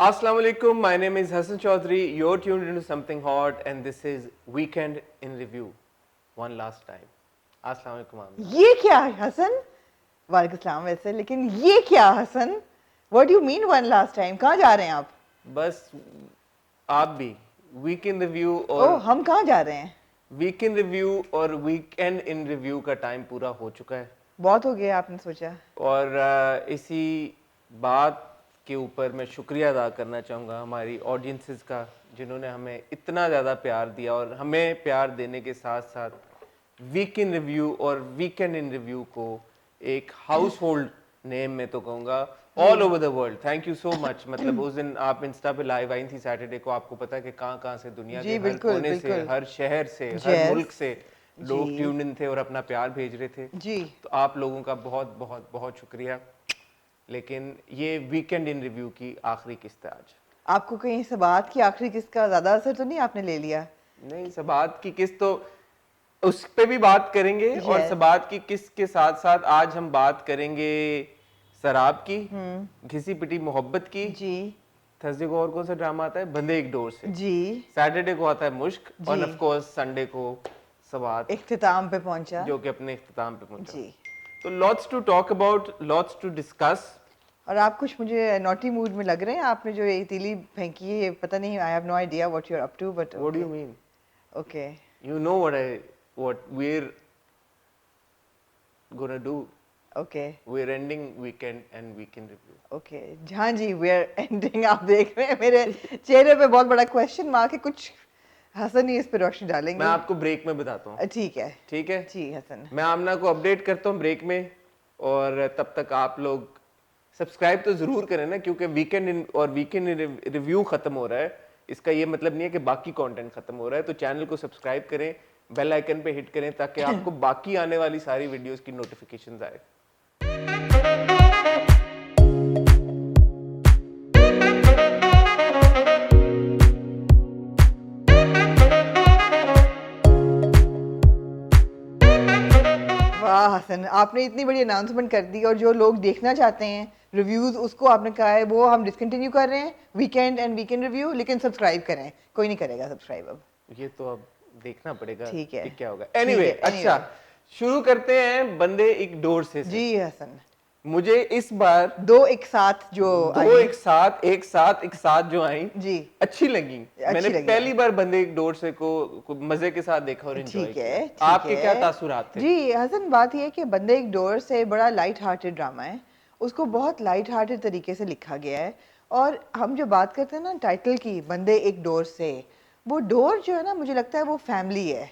Assalamu alaikum. My name is Hassan Chaudhary. You're tuned into something hot, and this is Weekend in Review. One last time. Assalamu alaikum. Amna. ये क्या है हसन? वालेकुम सलाम वैसे, लेकिन ये क्या Hasan? What do you mean one last time? कहाँ जा रहे हैं आप? बस आप भी Weekend Review ओह, और हम कहाँ जा रहे हैं? Weekend Review और Weekend in Review का टाइम पूरा हो चुका है बहुत हो गया आपने सोचा। और इसी बात के ऊपर मैं शुक्रिया अदा करना चाहूँगा हमारी ऑडियंसेस का, जिन्होंने हमें इतना ज़्यादा प्यार दिया और हमें प्यार देने के साथ साथ वीक इन रिव्यू और वीकेंड इन रिव्यू को एक हाउस होल्ड नेम में तो कहूँगा all over the world. Thank you so much. मतलब उस दिन आप इंस्टा पे लाइव आई थी सैटरडे को, आपको पता है कि कहाँ से दुनिया जी, के हर बिल्कुल, कोने से, बिल्कुल। हर शहर से, Yes. हर मुल्क से लोग जी। ट्यून इन थे और अपना प्यार भेज रहे थे। जी। तो आप लोगों का बहुत बहुत बहुत शुक्रिया। लेकिन ये वीकेंड इन रिव्यू की आखिरी किस्त है आज। आपको कहीं सबात की आखिरी किस्त का ज्यादा असर तो नहीं आपने ले लिया? नहीं, सबात की किस्त तो उस पे भी बात करेंगे और Yes. सबात की किस्त के साथ साथ आज हम बात करेंगे शराब की, घिसी पिटी मोहब्बत की। जी। थर्सडे को और कौन सा ड्रामा आता है? बंदे एक डोर से। जी। सैटरडे को आता है मुश्क और जी। ऑफ कोर्स संडे को सबात, इख्तिताम पे पहुंचा। जो कि अपने इख्तिताम पे पहुंचा। जी। तो lots to talk about, lots to discuss. और आप कुछ मुझे नॉटी मूड में लग रहे हैं। आपने जो ये तीली फेंकी है, ये पता नहीं, I have no idea what you are up to, but what do you mean? Okay. You know what we're gonna do. Okay. We're ending weekend and weekend review. Okay. हाँ जी, वी आर एंडिंग। आप देख रहे हैं मेरे चेहरे पे बहुत बड़ा क्वेश्चन मार्क है। कुछ हसन ही इस पे रोशनी डालेंगे। मैं आपको ब्रेक में बताता हूँ। ठीक है। ठीक है जी हसन। मैं आमना को अपडेट करता हूँ ब्रेक में, और तब तक आप लोग सब्सक्राइब तो जरूर करें ना, क्योंकि वीकेंड और वीकेंड रिव्यू खत्म हो रहा है। इसका ये मतलब नहीं है कि बाकी कंटेंट खत्म हो रहा है। तो चैनल को सब्सक्राइब करें, बेल आइकन पे हिट करें ताकि आपको बाकी आने वाली सारी वीडियोस की नोटिफिकेशंस आए। वाह हसन, आपने इतनी बड़ी अनाउंसमेंट कर दी और जो लोग देखना चाहते हैं रिव्यूज, उसको आपने कहा है वो हम डिसकंटिन्यू कर रहे हैं, वीकेंड एंड वीकेंड रिव्यू, लेकिन सब्सक्राइब करें। कोई नहीं करेगा सब्सक्राइब अब। ये तो अब देखना पड़ेगा ठीक है। कि क्या होगा। ठीक है, एनीवे anyway. अच्छा, शुरू करते हैं बंदे एक डोर से। जी हसन। मुझे इस बार दो एक साथ जो दो एक साथ जो आई जी अच्छी लगी। मैंने लगी। पहली बार बंदे एक डोर से को मजे के साथ देखा और एंजॉय ठीक किया। है, ठीक आपके है। क्या तासुरात थे? जी हसन, बात यह है कि बंदे एक डोर से बड़ा लाइट हार्टेड ड्रामा है। उसको बहुत लाइट हार्टेड तरीके से लिखा गया है। और हम जो बात करते हैं ना टाइटल की, बंदे एक डोर से, वो डोर जो है ना, मुझे लगता है वो फैमिली है।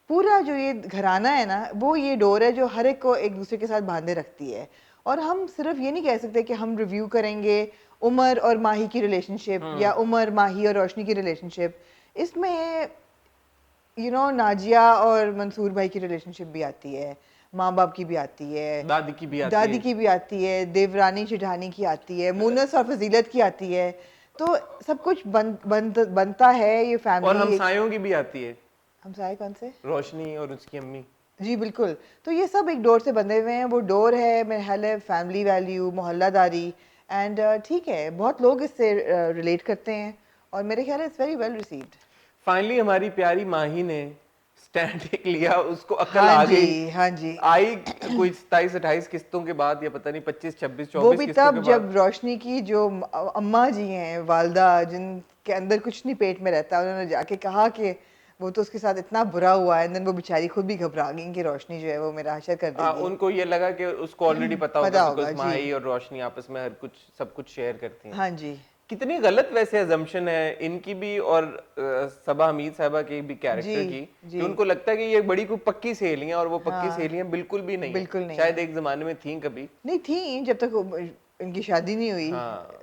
पूरा जो ये घराना है ना, वो ये डोर है जो हर एक को एक दूसरे के साथ बांधे रखती है। और हम सिर्फ ये नहीं कह सकते कि हम रिव्यू करेंगे उमर और माही की रिलेशनशिप या उमर, माही और रोशनी की रिलेशनशिप। इसमें नाजिया और मंसूर भाई की रिलेशनशिप भी आती है, माँ बाप की भी आती है, दादी की भी आती है, देवरानी चिढ़ानी की आती है, मुनस और फजीलत की आती है। तो सब कुछ बनता है ये फैमिली। और हमसायों की भी आती है। हमसाए कौन से? रोशनी और उसकी अम्मी। जी बिल्कुल। तो ये सब एक डोर से बंधे हुए हैं। वो डोर है मेरे ख्याल है फैमिली वैल्यू, मोहल्लादारी, एंड ठीक है, बहुत लोग इससे रिलेट करते हैं और मेरे ख्याल है it's very well received. Finally हमारी प्यारी माही ने स्टैंड एक लिया, उसको अकल हाँ आ जी, गई। हाँ जी। आई कोई 27-28 किस्तों के बाद, या पता नहीं 25-26-24 वो भी किस्तों तब के बाद। जब रोशनी की जो अम्मा जी हैं, वालदा, जिनके अंदर कुछ नहीं पेट में रहता, उन्होंने जाके कहा कि वो तो उसके साथ इतना बुरा हुआ है, एंड वो बेचारी खुद भी घबरा गई कि रोशनी जो है वो मेरा हशर कर देगी। उनको ये लगा कि उसको ऑलरेडी पता पता होगा, होगा, बिकॉज़ जी। माही और रोशनी आपस में हर कुछ सब कुछ शेयर करती हैं। हाँ जी। कितनी गलत वैसे अजम्पशन है इनकी भी और सबा हमीद साहबा के भी कैरेक्टर जी, की, जी। कि उनको लगता है कि ये बड़ी कोई पक्की सहेलियां, और वो पक्की हाँ, सहेलियां बिल्कुल भी नहीं बिल्कुल है। नहीं शायद है। एक जमाने में थी कभी। नहीं थी, जब तक इनकी शादी नहीं हुई। हाँ।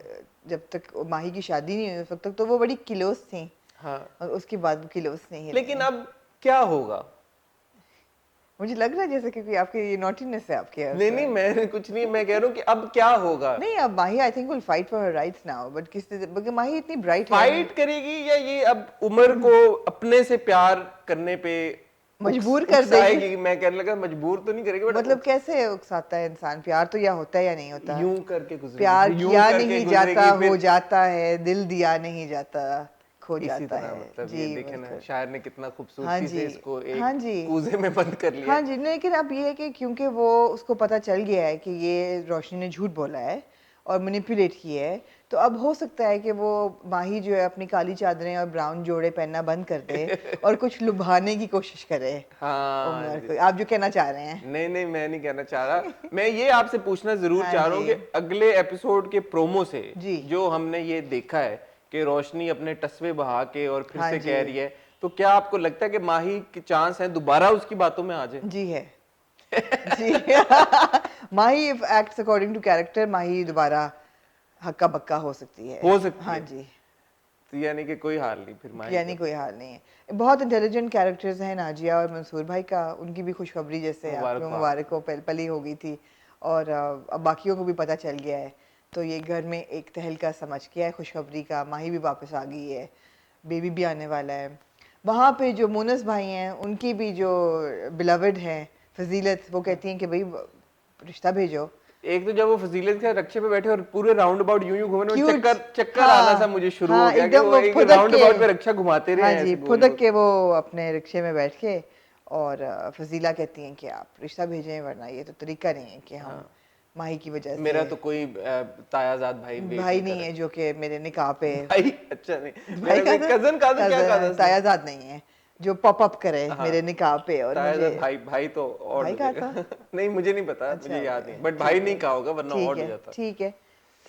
जब तक माही की शादी नहीं हुई उस वक्त तक तो वो बड़ी किलोस थी, हाँ, और उसके बाद वो किलोस नहीं लेकिन रही। अब क्या होगा? मुझे लग रहा है जैसे कि आपके ये नॉटीनेस है आपके नहीं नहीं, मैं कुछ नहीं, मैं कह रहा हूँ कि अब क्या होगा। नहीं, अब Mahi I think will fight for her rights now, but क्योंकि माही इतनी ब्राइट है। फाइट करेगी, या ये अब उमर को अपने से प्यार करने पे मजबूर कर उकसाएगी। देगी। मैं कहने लगा मजबूर तो नहीं करेगी, बट मतलब कैसे उकसाता है इंसान? प्यार तो या होता है या नहीं होता? यूं करके गुजरेगी, प्यार फिर यूं किया करके नहीं गुजरेगी, जाता, फिर हो जाता है, दिल दिया नहीं जाता, खो इसी जाता तरह। है। मतलब जी ये देखे ना, बिल्कुल। शायर ने कितना हाँ खूबसूरती जी, से इसको हाँ एक जी। कूजे में बंद कर लिया हाँ है। जी, लेकिन अब ये है कि क्योंकि वो उसको पता चल गया है कि ये रोशनी ने झूठ बोला है और मैनिपुलेट किया है, तो अब हो सकता है कि वो माही जो है अपनी काली चादरें और ब्राउन जोड़े पहनना बंद कर दे और कुछ लुभाने की कोशिश करे हाँ उमर जी। को। आप जो कहना चाह रहे हैं। नहीं नहीं, मैं नहीं कहना चाह रहा, मैं ये आपसे पूछना जरूर हाँ चाह रहा हूँ जी। कि अगले एपिसोड के प्रोमो से जी। जो हमने ये देखा है कि रोशनी अपने टसवे बहा के और फिर हाँ से जी। कह रही है, तो क्या आपको लगता है कि माही के चांस है दोबारा उसकी बातों में आ जाए? जी है। जी Mahi if acts according to character, Mahi दोबारा हक्का बक्का हो सकती है। हो सकती हाँ है, जी। तो यानी कि कोई हाल नहीं फिर माही यानी का। कोई हाल नहीं है। बहुत इंटेलिजेंट कैरेक्टर्स हैं नाजिया और मंसूर भाई का, उनकी भी खुशखबरी जैसे मुबारक आपको हो मुबारक आपको। हो पली हो गई थी और अब बाकियों को भी पता चल गया है, तो ये घर में एक तहलका समझ गया है खुशखबरी का। माही भी वापस आ गई है, बेबी भी आने वाला है। वहाँ पे जो मोनस भाई हैं उनकी भी जो बिलवड हैं फजीलत, वो कहती हैं कि भाई रिश्ता भेजो। एक तो जब वो फजीलत के रक्षे पे बैठे और पूरे राउंड अबाउट यूं यूं घूमे, क्यूट। चक्कर चक्कर आना सा हाँ मुझे शुरू हो हाँ, गया कि एकदम वो वो एक फुदक राउंड के। अबाउट पे रक्षा घुमाते रहे हाँ हैं जी, ऐसे गोल फुदक गोल। के वो अपने रिक्शे में बैठ के और फजीला कहती हैं कि आप रिश्ता भेजें वरना ये तो तरीका नहीं है कि हम माही की वजह से। मेरा तो कोई तायाजाद भाई वेट भाई नहीं कर नहीं है जो कि मेरे निकाह पे। रहा। भाई अच्छा नहीं, भाई मेरा का कोई कजन का तो क्या कजन कहा था है, उसने? तायाजाद नहीं है जो पॉप अप करे हाँ, मेरे निकाह पे और मुझे। तायाजाद भाई, भाई तो ऑड भाई हो कहा था? जाएगा। नहीं मुझे नहीं पता, अच्छा मुझे याद ओके, नहीं, बट भाई ठीक नहीं है। कहा होगा वरना ठीक ऑड हो है, जाता। ठीक है,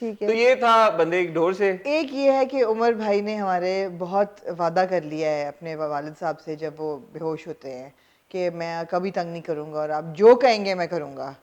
ठीक तो है। ये था बंदे एक ढोर से। एक ये है कि उमर भाई ने हमारे बहुत वादा कर लिया है अपने वालिद साहब से जब वो बेहोश होते हैं कि मैं कभी तंग नहीं करूंगा और आप जो कहेंगे मैं करूंगा।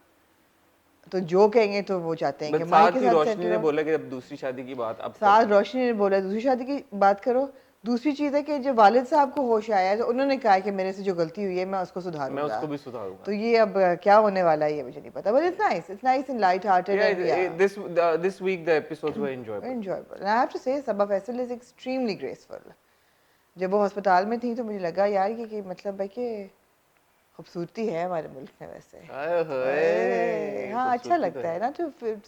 तो जो कहेंगे तो वो चाहते हैं कि बट माही के साथ ही साथ सेट रोशनी ने रहो। बोला कि अब दूसरी शादी की बात अब कर साथ सकते। रोशनी ने बोला दूसरी शादी की बात करो। दूसरी चीज़ है कि जब वालिद साहब को होश आया है तो उन्होंने कहा कि मेरे से जो गलती हुई है मैं उसको मैं सुधारूंगा। उसको भी सुधारूंगा। तो ये अब क्या होने वाला है ये मुझे नहीं पता, but it's nice and light hearted Yeah, and या this week the episodes were enjoyable. enjoyable. And I have to say Saba Faisal is extremely graceful. जब वो अस्पताल में थी तो मुझे लगा यार कि मतलब है कि खूबसूरती है हमारे मुल्क में वैसे। आए हाय, हाँ अच्छा खूबसूरती तो लगता है। है ना to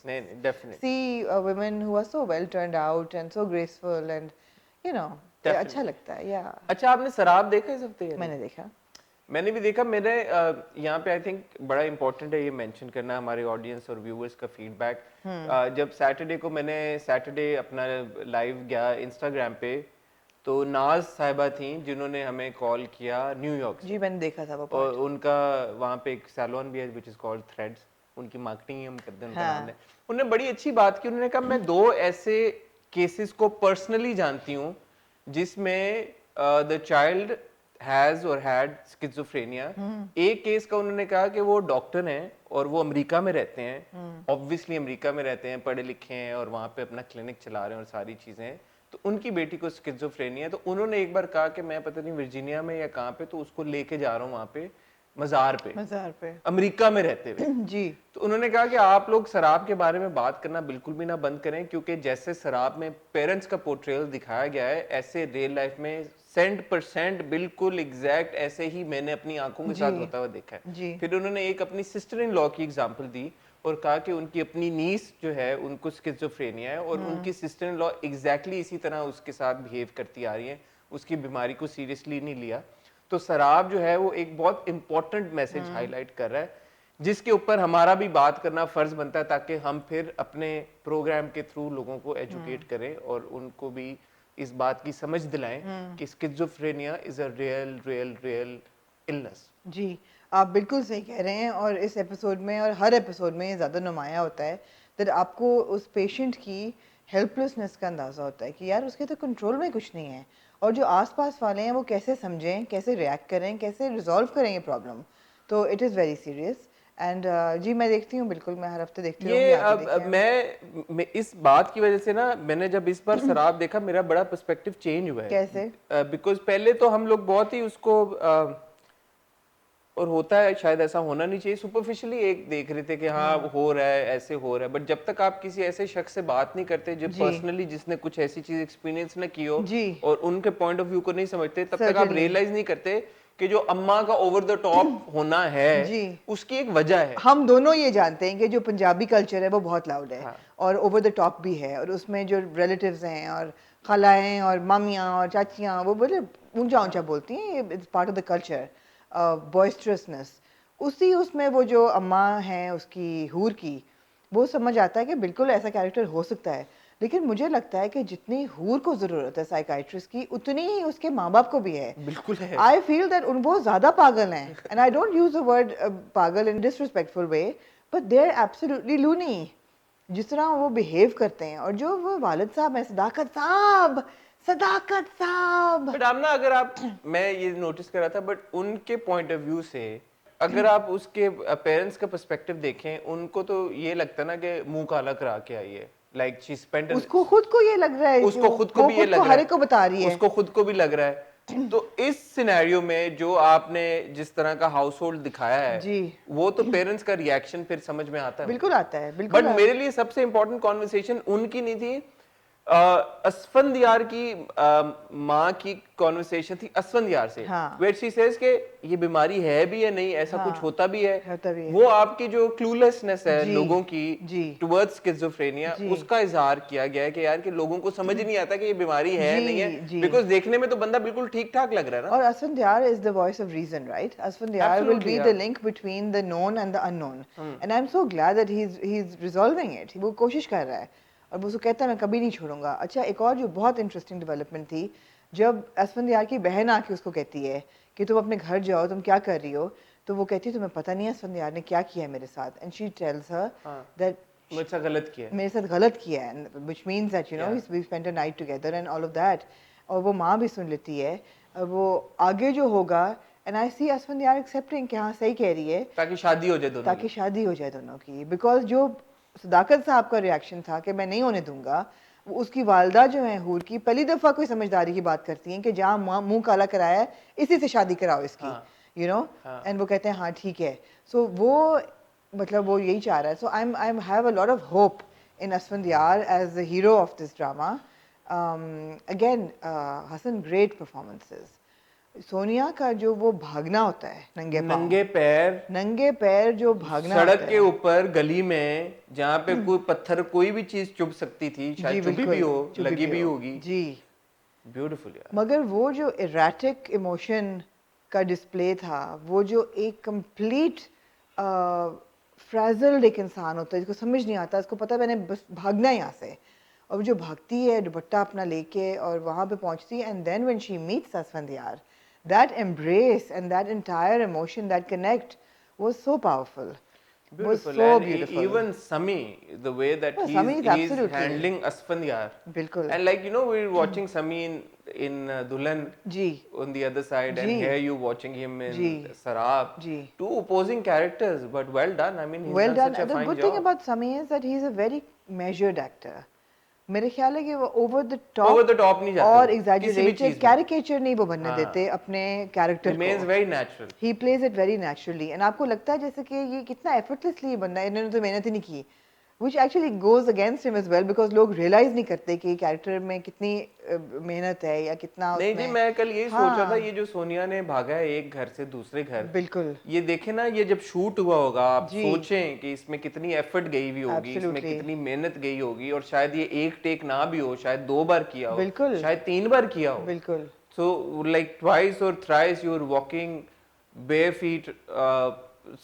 नहीं नहीं, definitely see women who are so well turned out and so graceful and you know अच्छा डेफिनेटली। लगता है या। अच्छा, आपने शराब देखा इस हफ्ते या नहीं? मैंने देखा। मैंने भी देखा। मैंने यहाँ पे आई थिंक बड़ा इंपॉर्टेंट है ये मेंशन करना हमारे ऑडियंस और व्यूअर्स का फीडबैक। जब सैटरडे को मैंने सैटरडे अपना लाइव गया इंस्टाग्राम पे, तो नाज साहिबा थी जिन्होंने हमें कॉल किया न्यूयॉर्क से। जी मैंने देखा था वो और पार्ट। उनका वहाँ पे एक सैलून भी है विच इज़ कॉल्ड थ्रेड्स, उनकी मार्केटिंग ही हम करते हैं, उनका हाँ। नाम है। उन्होंने बड़ी अच्छी बात की। उन्होंने कहा मैं दो ऐसे केसेस को पर्सनली जानती हूँ जिसमें द चाइल्ड हैज और हैड स्किज़ोफ्रेनिया। एक केस का उन्होंने कहा कि वो डॉक्टर हैं और वो अमेरिका में रहते हैं, ऑब्वियसली अमेरिका में रहते हैं, पढ़े लिखे हैं और वहाँ पे अपना क्लिनिक चला रहे हैं और सारी चीज़ें। तो उनकी बेटी को स्किज़ोफ्रेनिया है, तो उन्होंने एक बार कहा कि मैं पता नहीं वर्जीनिया में या कहाँ पे, तो उसको लेके जा रहा हूँ वहाँ पे मज़ार पे, मज़ार पे। अमेरिका में रहते हुए। जी। तो उन्होंने कहा कि आप लोग शराब के बारे में बात करना बिल्कुल भी ना बंद करें, क्योंकि जैसे शराब में पेरेंट्स का पोर्ट्रेयल दिखाया गया है, ऐसे रियल लाइफ में 100% बिल्कुल एग्जैक्ट ऐसे ही मैंने अपनी आंखों के साथ जी। होता हुआ देखा है। जी। फिर उन्होंने एक अपनी सिस्टर इन लॉ की एग्जांपल दी और कहा कि उनकी अपनी नीस जो है उनको स्किज़ोफ्रेनिया है और उनकी सिस्टर इन लॉ एग्जैक्टली इसी तरह उसके साथ बिहेव करती आ रही है, उसकी बीमारी को सीरियसली नहीं लिया। तो शराब जो है वो एक बहुत इंपॉर्टेंट मैसेज हाईलाइट कर रहा है, जिसके ऊपर हमारा भी बात करना फर्ज बनता है, ताकि हम फिर अपने प्रोग्राम के थ्रू लोगों को एजुकेट करें और उनको भी इस बात की समझ दिलाएं कि schizophrenia is a real real real illness. जी आप बिल्कुल सही कह रहे हैं और इस एपिसोड में और हर एपिसोड में ये ज़्यादा नुमाया होता है दैट आपको उस पेशेंट की हेल्पलेसनेस का अंदाज़ा होता है कि यार उसके तो कंट्रोल में कुछ नहीं है और जो आसपास वाले हैं वो कैसे समझें, कैसे रिएक्ट करें, कैसे रिजॉल्व करें ये प्रॉब्लम। तो it is very serious and जी मैं देखती हूँ, बिल्कुल मैं हर हफ्ते देखती रहूँगी। ये आप भी अब देखें। मैं इस बात की वजह से ना, मैंने जब इस बार शराब देखा मेरा बड़ा पर्सपेक्टिव चेंज हुआ है। कैसे? बिकॉज पहले तो हम लोग बहुत ही उसको और होता है शायद ऐसा होना नहीं चाहिए, सुपरफिशियली एक देख रहे थे कि हाँ हो रहा है, ऐसे हो रहा है, बट जब तक आप किसी ऐसे शख्स से बात नहीं करते जो जी। पर्सनली जिसने कुछ ऐसी चीज एक्सपीरियंस ना की हो जी। और उनके पॉइंट ऑफ व्यू को नहीं समझते, तब तक आप Certainly. रियलाइज नहीं करते कि जो अम्मा का ओवर द टॉप होना है जी। उसकी एक वजह है। हम दोनों ये जानते हैं कि जो पंजाबी कल्चर है वो बहुत लाउड है हाँ। और ओवर द टॉप भी है, और उसमें जो रिलेटिव्स हैं और खालाएं और मामियाँ और चाचियाँ वो बड़े ऊंचा ऊंचा बोलती हैं, it's part of the culture, boisterousness. उसी उसमें वो जो अम्मा है उसकी हूर की, वो समझ आता है कि बिल्कुल ऐसा कैरेक्टर हो सकता है। लेकिन मुझे लगता है कि जितनी हूर को ज़रूरत है साइकाइट्रिस्ट की, उतनी ही उसके माँ बाप को भी है। बिल्कुल है। I feel that वो ज़्यादा पागल हैं, and I don't use the word पागल in disrespectful way, but they're absolutely loony. जिस तरह वो बिहेव करते हैं, और जो वो वालिद साहब हैं, सदाकत साहब। बट आप ना, अगर आप, मैं ये नोटिस कर रहा था, बट उनके पॉइंट ऑफ व्यू से अगर आप उसके पेरेंट्स का पर्सपेक्टिव देखें, उनको तो ये लगता है ना कि मुंह काला करा के आई है, लाइक शी स्पेंट, उसको खुद को ये लग रहा है कि उसको खुद को वो भी ये खुद लग को रहा हर है, एक को बता रही है। उसको खुद को भी लग रहा है। तो इस सिनेरियो में जो आपने जिस तरह का हाउस होल्ड दिखाया है जी। वो तो पेरेंट्स का रिएक्शन फिर समझ में आता है। बिल्कुल आता है, बिल्कुल बट मेरे लिए सबसे इंपॉर्टेंट कॉन्वर्सेशन उनकी नहीं थी, असफंदियार की माँ की कॉन्वर्सेशन थी असफंदियार से, हाँ। वेयर शी सेज के ये बीमारी है भी या नहीं, ऐसा हाँ, कुछ होता भी है। होता भी है। वो आपकी जो क्लूलेसनेस है जी, लोगों की जी, टुवर्ड्स स्किज़ोफ्रेनिया, जी। उसका इजहार किया गया है कि यार कि लोगों को समझ नहीं आता कि ये बीमारी है जी, नहीं है, जी। बिकॉज देखने में तो बंदा बिल्कुल ठीक ठाक लग रहा है ना। और Asfandyar is the voice of reason, right? Asfandyar will Absolutely, be yeah. the link between the known and the unknown. And I'm so glad that he's resolving it. वो कोशिश कर रहा है और वो उसको कहता है मैं कभी नहीं छोड़ूंगा। अच्छा, एक और जो बहुत इंटरेस्टिंग डेवलपमेंट थी, जब असफंदियार की बहन आके उसको कहती है कि तुम अपने घर जाओ, तुम क्या कर रही हो, तो वो कहती है तुम्हें पता नहीं है असफंदियार ने क्या किया है मेरे साथ, and she tells her that मुझे साथ गलत किया है। मेरे साथ गलत किया है, which means that you know Yeah. we spent a night together and all of that. और वो माँ भी सुन लेती है, और वो आगे जो होगा, and I see Asfandyar accepting कि हाँ सही कह रही है, ताकि शादी हो जाए दोनों ताकि की। शादी हो जाए दोनों की। बिकॉज जो सदाकत साहब का रिएक्शन था कि मैं नहीं होने दूंगा, वो उसकी वालदा जो है हूर की, पहली दफ़ा कोई समझदारी की बात करती हैं कि जहाँ मुंह काला कराया है इसी से शादी कराओ इसकी, हाँ। यू नो, हाँ। एंड वो कहते हैं हाँ ठीक है। सो वो मतलब वो यही चाह रहा है। So I have a lot of hope in Asfandyar as the hero of this drama. Again, Hassan, great performances. Sonia का जो वो भागना होता है नंगे पैर जो भागना सड़क होता के है, ऊपर गली में जहाँ पे कोई पत्थर कोई भी चीज चुभ सकती थी, जी शायद चुभी भी बिल्कुल, हो, चुभी लगी भी हो, होगी। जी। ब्यूटीफुल यार। मगर वो जो इरेटिक इमोशन का डिस्प्ले था, वो जो एक कंप्लीट फ्रेजल्ड एक इंसान होता है जिसको समझ नहीं आता, इसको पता है मैंने बस भागना है यहाँ से, और जो भागती है दुपट्टा अपना लेके और वहाँ पे पहुँचती है, and then when she meets Asfandyar, that embrace and that entire emotion, that connect was so powerful, was Beautiful. so And beautiful. even Sami, the way that Oh, Sami is he's absolutely- handling Asfandyar. बिल्कुल। And like, you know, we're watching Sami in Dulan जी, on the other side, and जी, here you watching him in जी, Sarab. जी। Two opposing characters, but well done. I mean, he's Well done done. such a The fine good thing job. about Sami is that he's a very measured actor. मेरे ख्याल है कि वो over the Over top the top नहीं जाते और वो, किसी भी exaggerated चीज में। caricature नहीं वो बनने हाँ। देते अपने character Remains को। very natural. He plays it very naturally, and आपको लगता है जैसे कि ये कितना effortlessly ये बंदा है, इन्होंने तो मेहनत ही नहीं की, which actually goes against him as well, because लोग realize नहीं करते कि कैरेक्टर में कितनी मेहनत है या कितना नहीं जी, उसमें। मैं कल यही सोच रहा था, हाँ। ये जो सोनिया ने भागा है एक घर से दूसरे घर, बिल्कुल, ये देखे ना, ये जब शूट हुआ होगा, आप जी। सोचें कि इसमें कितनी एफर्ट गई हुई होगी, इसमें Absolutely. कितनी मेहनत गई होगी, और शायद ये एक टेक ना भी हो, शायद 2 बार किया हो, बिल्कुल। शायद 3 बार किया हो। बिल्कुल। सो लाइक ट्वाइस और thrice you are walking bare feet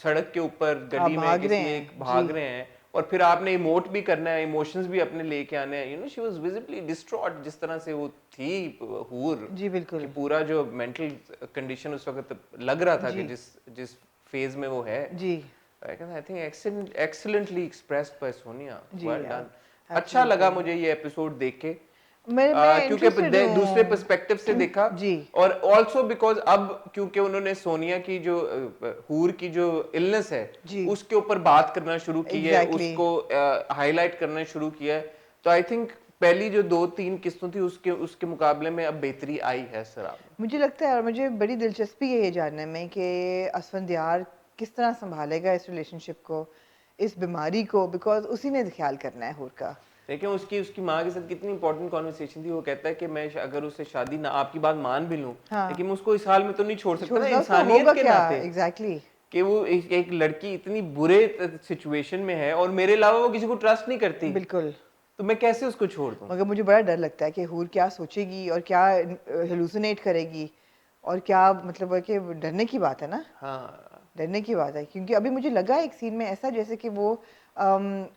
सड़क के ऊपर हाँ, गली में भाग रहे किसी हैं, एक भाग जी। रहे हैं, और फिर आपने इमोट भी करना है, इमोशंस भी अपने लेके आने हैं। You know, she was visibly distraught, जिस तरह से वो थी हूर, जी बिल्कुल। कि पूरा जो मेंटल कंडीशन उस वक्त लग रहा था कि जी। जिस जिस फेज में वो है, जी, I think excellently expressed by Sonia, जी, वेल yeah, डन। अच्छा absolutely. लगा मुझे ये एपिसोड देख के, मैं क्योंकि interested हूँ। दूसरे पर्सपेक्टिव से देखा, जी। और ऑल्सो बिकॉज अब क्योंकि उन्होंने सोनिया की जो हूर की जो इलनेस है जी। उसके ऊपर बात करना शुरू की है, Exactly. उसको हाईलाइट करना शुरू किया है, तो आई थिंक पहली जो 2-3 किस्तों थी उसके मुकाबले में अब बेहतरी आई है सर आप। मुझे लगता है, और मुझे बड़ी दिलचस्पी है ये जानने में कि असफंदियार किस तरह संभालेगा इस रिलेशनशिप को, इस बीमारी को, बिकॉज उसी ने ख्याल करना है हूर का। लेकिन उसकी उसकी माँ के साथ कितनी इंपॉर्टेंट कॉन्वर्सेशन थी। वो कहता है कि मैं अगर उससे शादी ना, आपकी बात मान भी लूं, हाँ लेकिन मैं उसको इस हाल में तो नहीं छोड़ सकता छोड़ ना, सकता, उसका इंसानियत होगा के क्या? नाते, एग्जैक्टली कि वो एक लड़की इतनी बुरे सिचुएशन में है और मेरे अलावा वो किसी को ट्रस्ट नहीं करती, बिल्कुल। तो मैं कैसे उसको छोड़ दूं? मगर मुझे बड़ा डर लगता है कि हूर क्या सोचेगी और क्या हेलुसिनेट करेगी, और क्या मतलब है कि डरने की बात है ना, हाँ डरने की बात है। क्योंकि अभी मुझे लगा एक सीन में ऐसा जैसे कि वो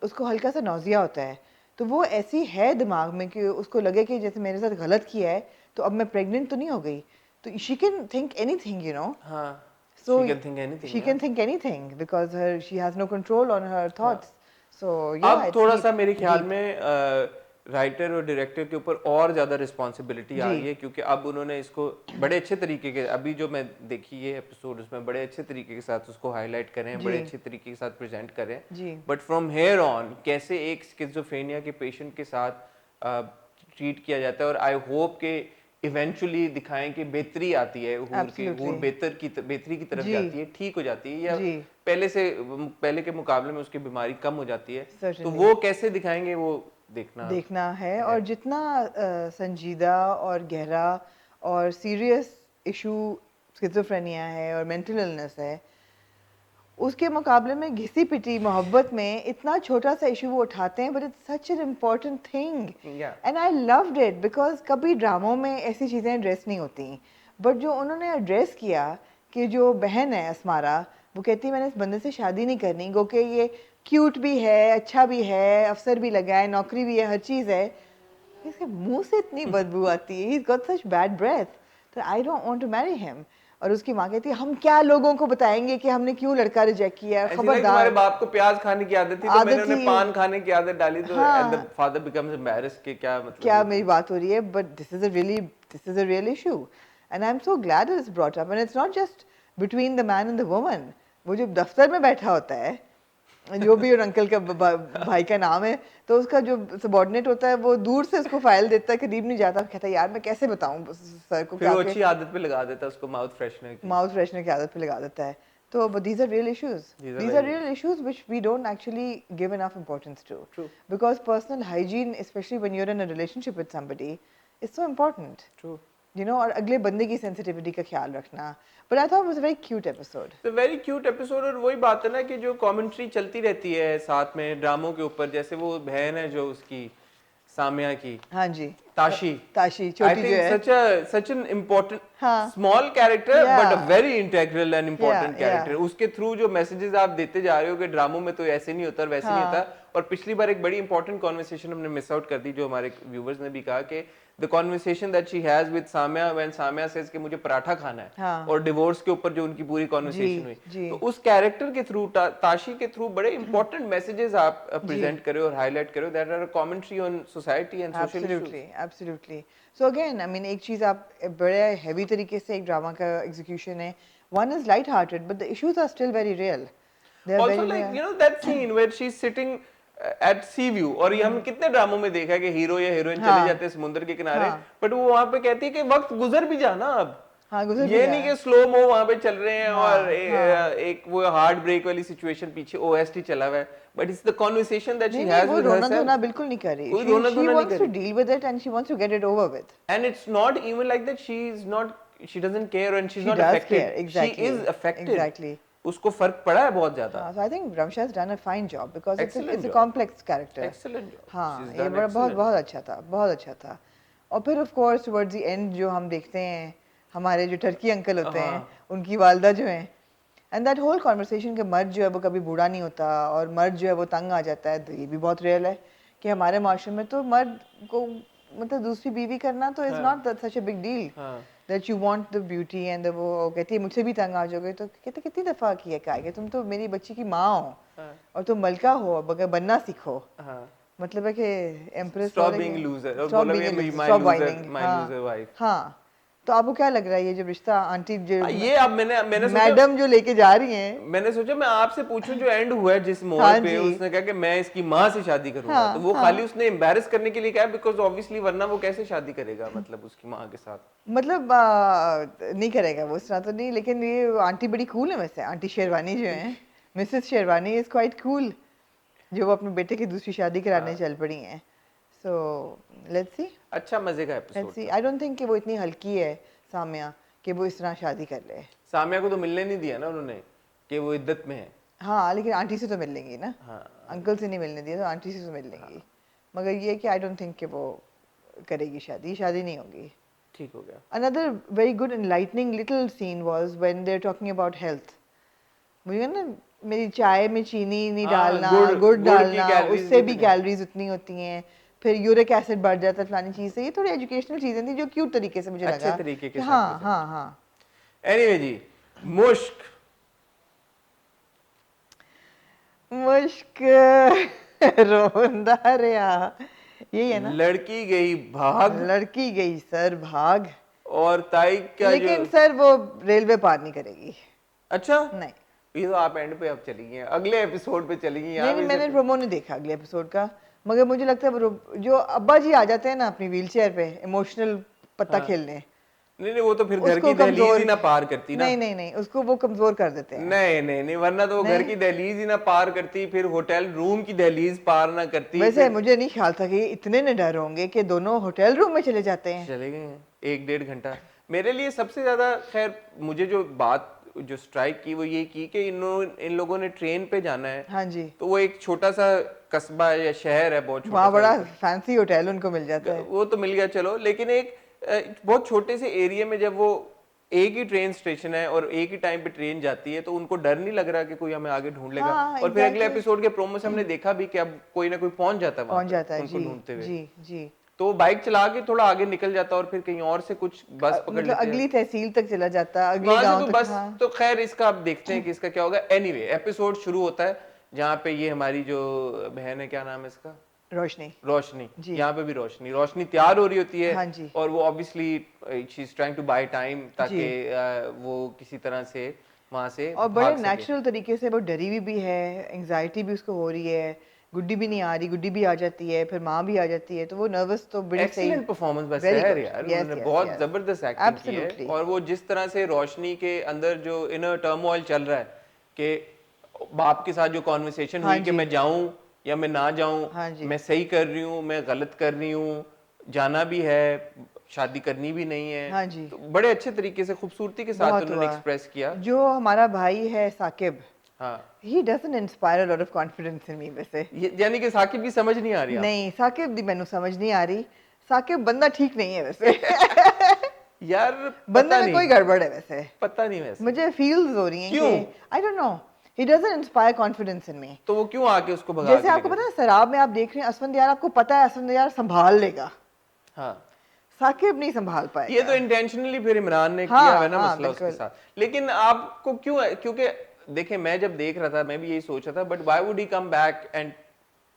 उसको हल्का सा नौजिया होता है, तो वो ऐसी है दिमाग में कि उसको लगे कि जैसे मेरे साथ गलत किया है तो अब मैं प्रेग्नेंट तो नहीं हो गई, तो she can think anything, you know. हाँ, So she can think anything she यार। can think anything because she has no control on her हाँ, thoughts. So yeah, अब it's थोड़ा सा deep, मेरे ख्याल deep. में राइटर और डायरेक्टर के ऊपर और ज्यादा रिस्पॉन्सिबिलिटी आ जी गई है, क्योंकि अब उन्होंने इसको बड़े अच्छे तरीके के, अभी जो मैं देखी ये एपिसोड, उसमें बड़े अच्छे तरीके के साथ उसको हाईलाइट करें हैं, जी बड़े अच्छे तरीके के साथ प्रेजेंट करें। जी बट फ्रॉम हेयर ऑन कैसे एक स्किज़ोफ्रेनिया के पेशेंट के साथ ट्रीट किया जाता है, और आई होप कि इवेंचुअली दिखाएं कि बेहतरी आती है, हूर absolutely. बेहतरी की तरफ जी जाती है, ठीक हो जाती है, या जी पहले के मुकाबले में उसकी बीमारी कम हो जाती है। तो certainly. वो कैसे दिखाएंगे वो देखना देखना है, है। और जितना संजीदा और गहरा और सीरियस इशू स्किज़ोफ्रेनिया है और मेंटल इलनेस है, उसके मुकाबले में घिसी पिटी मोहब्बत में इतना छोटा सा इशू वो उठाते हैं, but it's such an important thing yeah and I loved it because कभी ड्रामों में ऐसी चीज़ें एड्रेस नहीं होती, बट जो उन्होंने एड्रेस किया कि जो बहन है अस्मारा, वो कहती है मैंने इस बंदे से शादी नहीं करनी, गो के ये क्यूट भी है, अच्छा भी है, अफसर भी लगा है, नौकरी भी है, हर चीज़ है, इसके मुंह से इतनी बदबू आती है, he's got such bad breath that I don't want to marry him. और उसकी माँ कहती है हम क्या लोगों को बताएंगे कि हमने क्यों लड़का रिजेक्ट किया है, ऐसी लाइक तुम्हारे खबरदार। बाप को प्याज खाने की आदत थी, तो मैंने आदत उन्हें थी, पान खाने की आदत डाली, तो एंड द हाँ, फादर बिकम्स एम्बैरेस्ड कि क्या मतलब क्या ये मेरी चीज़। बात हो रही है, but this is a real issue and I am so glad it is brought up and it's not just between the man and the woman. वो जो दफ्तर में बैठा होता है, जो भी उन अंकल का भाई का नाम है, तो उसका जो सबॉर्डिनेट होता है वो दूर से उसको फाइल देता है, करीब नहीं जाता, कहता है यार मैं कैसे बताऊं सर को फिर क्या वो के अच्छी आदत पे लगा देता है उसको माउथ फ्रेशनर की। माउथ फ्रेशनर की आदत पे लगा देता है। तो but these are real issues. These are These are very real issues which we don't actually give enough importance to. true, Because personal hygiene, especially when you're in a relationship with somebody, is so important. true. You know, और अगले बंदे की sensitivity का ख्याल रखना. But I thought it was a very cute episode. तो very cute episode, और वही बात है ना कि जो कमेंट्री चलती रहती है साथ में ड्रामों के ऊपर, जैसे वो बहन है जो उसकी सामिया की, हाँ जी, ताशी, ताशी आई छोटी जो थिंक है, सच एन इम्पोर्टेंट हाँ, small character but a yeah, very integral and important yeah, character. उसके थ्रू जो मैसेजेस आप देते जा रहे हो कि ड्रामों में तो ऐसे नहीं होता और वैसे नहीं हाँ, होता। और पिछली बार एक बड़ी इंपॉर्टेंट कॉन्वर्सेशन हमने मिस आउट कर दी, जो हमारे व्यूवर्स ने भी कहा कि the conversation that she has with Samia when Samia says कि मुझे पराठा खाना है, हाँ, और डिवोर्स के ऊपर जो उनकी पूरी कॉन्वर्सेशन हुई, जी, तो उस कैरेक्टर के थ्रू, ताशी के थ्रू बड़े इंपॉर्टेंट मैसेजेस आप जी, प्रेजेंट करे और हाईलाइट करे that are a commentary on society and social issues. Absolutely, absolutely. So again, I mean, एक चीज आप बड़े heavy तरीके से एक ड्रामा का execution है. One is light-hearted, but the issues are still very real. They are Also, very like real. you know that scene where she's sitting at sea view, और ये हम कितने ड्रामों में देखा है कि हीरो या हीरोइन चले हाँ, जाते हैं समुद्र के किनारे, हाँ, बट वो वहां पे कहती है कि वक्त गुजर भी जाना अब, हाँ, गुजर भी ये नहीं जाए. कि स्लो मो वहां पे चल रहे हैं और हाँ, हाँ. एक वो हार्ट ब्रेक वाली सिचुएशन पीछे ओएसटी चला हुआ है, but it's the conversation that she नहीं नहीं, हैज वो विद रोना धोना हरसेल्फ। बिल्कुल नहीं कर रही. कोई She रोना she धोना नहीं wants to करी, deal with it and she wants to get it over with. and it's not even like that she is not, she doesn't care and she's She not does affected, care, exactly, she is affected, exactly. उसको फर्क पड़ा है बहुत ज्यादा। So I think Ramsha has done a fine job because Excellent it's a job. complex character. Excellent job. हाँ, She's ये done बड़ा बहुत excellent. बहुत अच्छा था, बहुत अच्छा था. और फिर of course towards the end जो हम देखते हैं, हमारे जो टर्की अंकल होते हैं, हाँ। उनकी वालदा जो हैं, and that whole conversation कि मर्द जो है वो कभी बूढ़ा नहीं होता और मर्द जो है वो तंग आ जाता है, तो ये भी बहुत रियल है कि हमारे माशरे में तो मर्द को मतलब दूसरी बीवी करना तो is not that such a big deal. हाँ। That you want the beauty and the वो कहती है मुझसे भी तंग आ जाओगे, तो कहते कितनी दफ़ा किया क्या कि तुम तो मेरी बच्ची की माँ हो हाँ। और तुम मलका हो, अब अगर बनना सीखो. हाँ। मतलब है कि एम्प्रेस Stop being loser. और बोला भी my loser, my loser wife. हाँ. तो आपको क्या लग रहा है ये जो रिश्ता आंटी जो ये अब मैंने सोचा, मैडम जो लेके जा रही हैं, मैंने सोचा मैं आपसे पूछूं जो एंड हुआ है जिस मोड़ हाँ पे जी, उसने कहा कि मैं इसकी माँ से शादी करूंगा, हाँ, तो वो हाँ. खाली उसने एम्बैरेस करने के लिए कहा, बिकॉज ऑब्वियसली वरना वो कैसे शादी करेगा मतलब उसकी माँ के साथ। मतलब नहीं करेगा वो, इस तरह तो नहीं, लेकिन ये आंटी बड़ी कूल है वैसे, आंटी शेरवानी जो है, Mrs sherwani is quite cool, जो वो अपने बेटे की दूसरी शादी कराने चल पड़ी हैं. So let's see. अच्छा मजे का episode Let's see. I don't think कि वो इतनी हल्की है सामिया कि वो इस तरह शादी कर ले. सामिया को तो मिलने नहीं दिया ना उन्होंने कि वो इद्दत में है। हाँ लेकिन आंटी से तो मिल लेंगी ना. हाँ अंकल से नहीं मिलने दिया तो आंटी से तो मिल लेंगी. मगर ये कि आई डोंट थिंक कि वो करेगी शादी. शादी नहीं होगी. ठीक हो गया। Another very good enlightening little scene was when they're talking about health. मुझे ना मेरी चाय में चीनी नहीं हाँ, डालना, गुड़ गुड़ की डालना, calories उससे भी कितनी- कैलोरीज उतनी होती हैं. फिर यूरिक एसिड बढ़ जाता है फलानी चीज़ से. ये थोड़ी एजुकेशनल चीज़ें थी जो क्यूट तरीके से मुझे अच्छे लगा तरीके के कि साथ हाँ present। हाँ हाँ. एनीवे जी, मुश्क मुश्क रोंदा रहा. यही है ना. लड़की गई भाग लड़की गई सर भाग. और ताई का लेकिन जो सर वो रेलवे पार नहीं करेगी. अच्छा नहीं ये तो आप एंड पे अब चली गई हैं, अगले एपिसोड पे चली गई हैं। नहीं आप नहीं इसे- मैंने प्रोमो नहीं देखा अगले एपिसोड का. मगर मुझे लगता है जो अब्बा जी आ जाते हैं ना अपनी व्हीलचेयर पे इमोशनल पत्ता हाँ। खेलने, नहीं वो तो फिर घर उसको की दहलीज कमजोर ही ना पार करती ना। नहीं नहीं नहीं उसको वो कमजोर कर देते हैं. नहीं वरना तो वो घर नहीं। की दहलीज ही ना पार करती, फिर होटल रूम की दहलीज पार ना करती। वैसे फिर मुझे नहीं ख्याल था कि इतने निडर होंगे कि दोनों होटल रूम में चले जाते हैं. चले गए हैं 1-1.5 घंटा। मेरे लिए सबसे ज्यादा खैर मुझे जो बात जो स्ट्राइक की वो ये की कि इन लोगों ने ट्रेन पे जाना है। हाँ जी. तो वो एक छोटा सा कस्बा या शहर है, बहुत छोटा वहाँ सा। बड़ा फैंसी होटल उनको मिल जाता है. वो तो मिल गया चलो, लेकिन एक बहुत छोटे से एरिया में जब वो एक ही ट्रेन स्टेशन है और एक ही टाइम पे ट्रेन जाती है तो उनको डर नहीं लग रहा कि कोई हमें आगे ढूंढ लेगा। हाँ, और फिर अगले exactly. एपिसोड के प्रोमो से हमने देखा भी कि अब कोई ना कोई पहुंच जाता है वहाँ पहुंच पे, जाता है. उनको जी ढूंढते हुए। जी जी. तो वो बाइक चला के थोड़ा आगे निकल जाता और फिर कहीं और से कुछ बस पकड़ मतलब लेते हैं। अगली तहसील तक चला जाता, अगले वहां से गांव तो तक. बस हाँ. तो खैर इसका अब देखते हैं कि इसका क्या होगा। एनीवे एपिसोड शुरू होता है जहाँ पे ये हमारी जो बहन है, क्या नाम है इसका, रोशनी. रोशनी, जी. यहाँ पे भी रोशनी तैयार हो रही होती है। हाँ जी. और वो obviously she is trying to buy time ताकि वो किसी तरह से वहां से और बड़े भाग सके। नेचुरल तरीके से वो डरी हुई भी है, एंजाइटी भी उसको हो रही है. गुड्डी भी नहीं आ रही, गुड्डी भी आ जाती है, फिर माँ भी आ जाती है, तो वो नर्वस तो बड़ी सही. एक्सीलेंट परफॉर्मेंस बस Very है good. यार, Yes, उन्होंने yes, बहुत yes. जबरदस्त एक्टिंग की है। Absolutely. और वो जिस तरह से रोशनी के अंदर जो इनर टर्मोइल चल रहा है कि बाप के साथ जो कॉन्वर्सेशन हाँ हुई कि जी. मैं जाऊं या मैं ना जाऊं, हाँ जी. मैं सही कर रही हूँ, मैं गलत कर रही हूँ, जाना भी है, शादी करनी भी नहीं है। हाँ जी. तो बड़े अच्छे तरीके से खूबसूरती के साथ बहुत उन्होंने हुआ. एक्सप्रेस किया। जो हमारा भाई है साकिब, हाँ he doesn't inspire a lot of confidence in me वैसे. यानी कि साकिब की समझ नहीं आ रही आपको? नहीं, साकिब दी मैनू समझ नहीं आ रही. साकिब बंदा ठीक नहीं है वैसे. यार बंदे पता में कोई नहीं, गड़बड़ है वैसे. पता नहीं वैसे। मुझे फील्स हो रही हैं क्यों? कि आई don't no, he doesn't inspire confidence in me. तो वो क्यों आके उसको भगा जैसे के आपको लेकर- पता है सराब में आप देख रहे हैं असफंद यार, आपको पता है असफंद यार संभाल लेगा. हाँ साकिब नहीं संभाल पाएगा. ये तो इंटेंशनली फिर इमरान ने हाँ, किया है ना हाँ, मसला उसके बिल्कुल. साथ। लेकिन आपको क्यों है? क्योंकि देखें मैं जब देख रहा था मैं भी यही सोच रहा था, but why would he come back and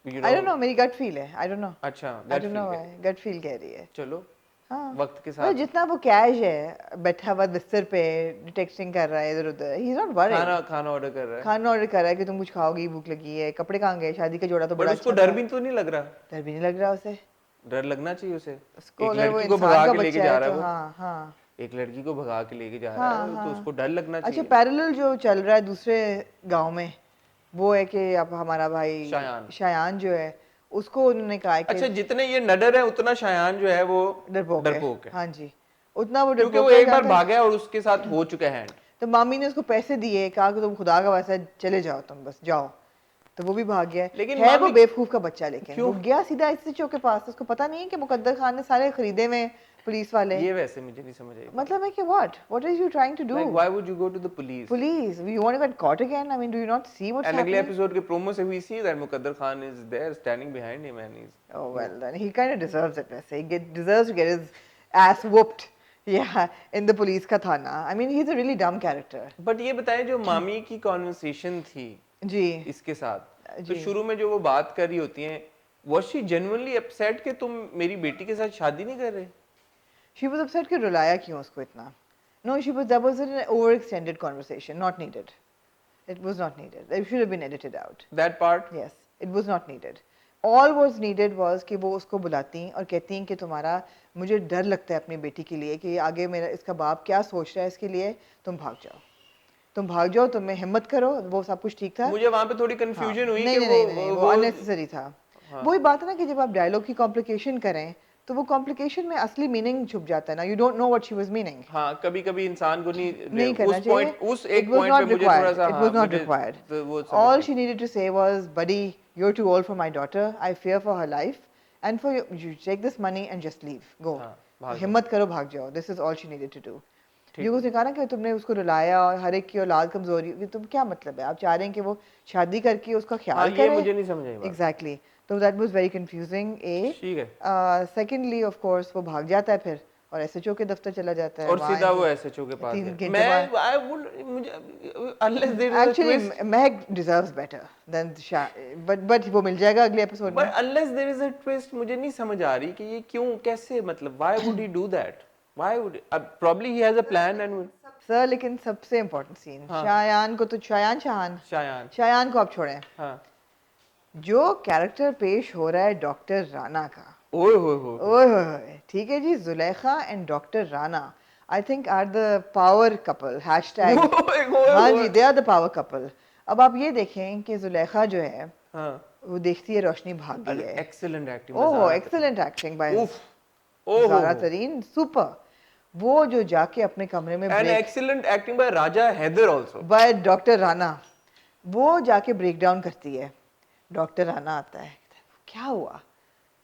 you I don't know. No, मेरी गट फील है. I don't know. अच्छा I that don't know feel why है। गट फील कह रही है. चलो हाँ. वक्त के मतलब साथ जितना वो कैश है बैठा हुआ बिस्तर पे टेक्सटिंग कर रहा है इधर उधर, ही इज नॉट वरीड. खाना ऑर्डर कर रहा है, खाना ऑर्डर कर रहा है कि तुम कुछ खाओगी, भूख लगी है. कपड़े कहाँ गए? शादी का जोड़ा तो बट बड़ा उसको अच्छा डर था. भी तो नहीं लग रहा? डर भी नहीं लग रहा उसे. डर लगना चाहिए उसे। उसको एक अगर वो लड़की को इंसान भगा का के लेके बच्चा जा है रहा है तो वो, हाँ हाँ. एक लड़की को भगा के लेके जा रहा हाँ, है तो हाँ. उसको डर लगना अच्छा चाहिए। पैरेलल जो चल रहा है दूसरे गांव में वो है कि अब हमारा भाई शायान जो है उसको उन्होंने कहा है अच्छा कि जितने ये नडर है उतना शायान जो है वो डरपोक है. है, हाँ जी, उतना वो क्योंकि डरपोक वो है. एक बार कहता है- भागा है और उसके साथ हो चुका है हैंड। तो मामी ने उसको पैसे दिए, कहा कि तुम खुदा का वास्ता चले जाओ, तुम बस जाओ. तो वो भी भाग गया. लेकिन है वो मामी- बेवकूफ का बच्चा, लेकिन क्यों? वो गया सीधा एसएचओ के पास. उसको पता नहीं है कि मुकद्दर खान ने सारे खरीदे में पुलिस वाले. ये वैसे मुझे नहीं समझ आई। मतलब है कि what is you trying to do? Like why would you go to the police? Police, you want to get caught again? I mean, do you not see what's And अगले happening? एपिसोड के promo से we see that Muqaddar Khan is there standing behind him and he's Oh well, then he kind of deserves it. वैसे deserves to get his ass whooped. Yeah, in the police का थाना. I mean, he's a really dumb character. But ये बताएं जो मामी की conversation थी जी. इसके साथ, तो जी. शुरू में जो वो बात कर रही होती हैं, was she genuinely upset कि तुम मेरी बेटी के साथ शादी नहीं कर रहे? She was upset कि रुलाया क्यों उसको इतना? No, that was an overextended conversation, not needed. It was not needed. It should have been edited out. That part? Yes, it was not needed. All was needed was कि वो उसको बुलाती और कहती कि तुम्हारा मुझे डर लगता है अपनी बेटी के लिए कि आगे मेरा इसका बाप क्या सोच रहा है इसके लिए, तुम भाग जाओ, तुम्हें हिम्मत करो. वो सब कुछ ठीक था. मुझे वहां पे थोड़ी कंफ्यूजन हुई नहीं, कि नहीं, नहीं, वो unnecessary था. वही बात है ना कि जब आप डायलॉग की कॉम्प्लिकेशन करें तो वो कॉम्प्लिकेशन में असली मीनिंग छुप जाता है ना, you don't know what she was meaning. हाँ, कभी-कभी इंसान को नहीं करना उस चाहिए। पॉइंट, उस इट एक वाज पॉइंट पे नॉट मुझे थोड़ा रिक्वायर्ड, सा, इट हाँ, वाज नॉट मुझे रिक्वायर्ड। तो वो समझ ऑल नहीं। She needed to say was buddy you're too old for my daughter, I fear for her life and for you take this money and just leave, go, हाँ, भाग जाओ। हिम्मत करो भाग जाओ, this is all she needed to do। ठीक जो है। उसने कहा ना कि तुमने उसको रुलाया और हर एक की औलाद कमजोरी, ये तुम क्या मतलब है, आप चाह रहे हैं कि वो शादी करके उसका हाँ, ख्याल ये करे। मुझे नहीं समझ आई बात। एग्जैक्टली तो दैट वाज वेरी कंफ्यूजिंग ए। ठीक है। सेकेंडली ऑफ कोर्स वो भाग जाता है फिर और एसएचओ के दफ्तर चला जाता है, और वहाँ सीधा वो एसएचओ के पास 3 गया। घंटे मैं बाद। आई वुड, मुझे unless there is a actually twist, Mahak deserves better than but वो मिल जाएगा अगले एपिसोड बट में। Unless there is a twist मुझे नहीं समझ आ रही कि ये क्यों, कैसे, मतलब why would he do that, why would, probably he has a plan and sir लेकिन सबसे इम्पोर्टेंट सीन, हाँ। शायान को तो शायान शाहान शायान, शायान को आप छोड़ें, हाँ, जो कैरेक्टर पेश हो रहा है डॉक्टर राणा का, ओए होए होए, ओए होए होए, ठीक है जी, Zulekha and doctor Rana I think are the power couple, hashtag. ओए होए हाँ होए। जी, they are the power couple. अब आप ये देखें कि जुलेखा जो है हाँ, वो देखती है रोशनी भाग गई अरे है, excellent acting, oh excellent acting by उफ, ओहो, ज़ारा तरीन, सुपर। वो जो जाके अपने कमरे में and break excellent acting by Raja Haider also. By doctor Rana, वो जाके ब्रेक डाउन करती है, डॉक्टर राणा आता है, कहता है, क्या हुआ,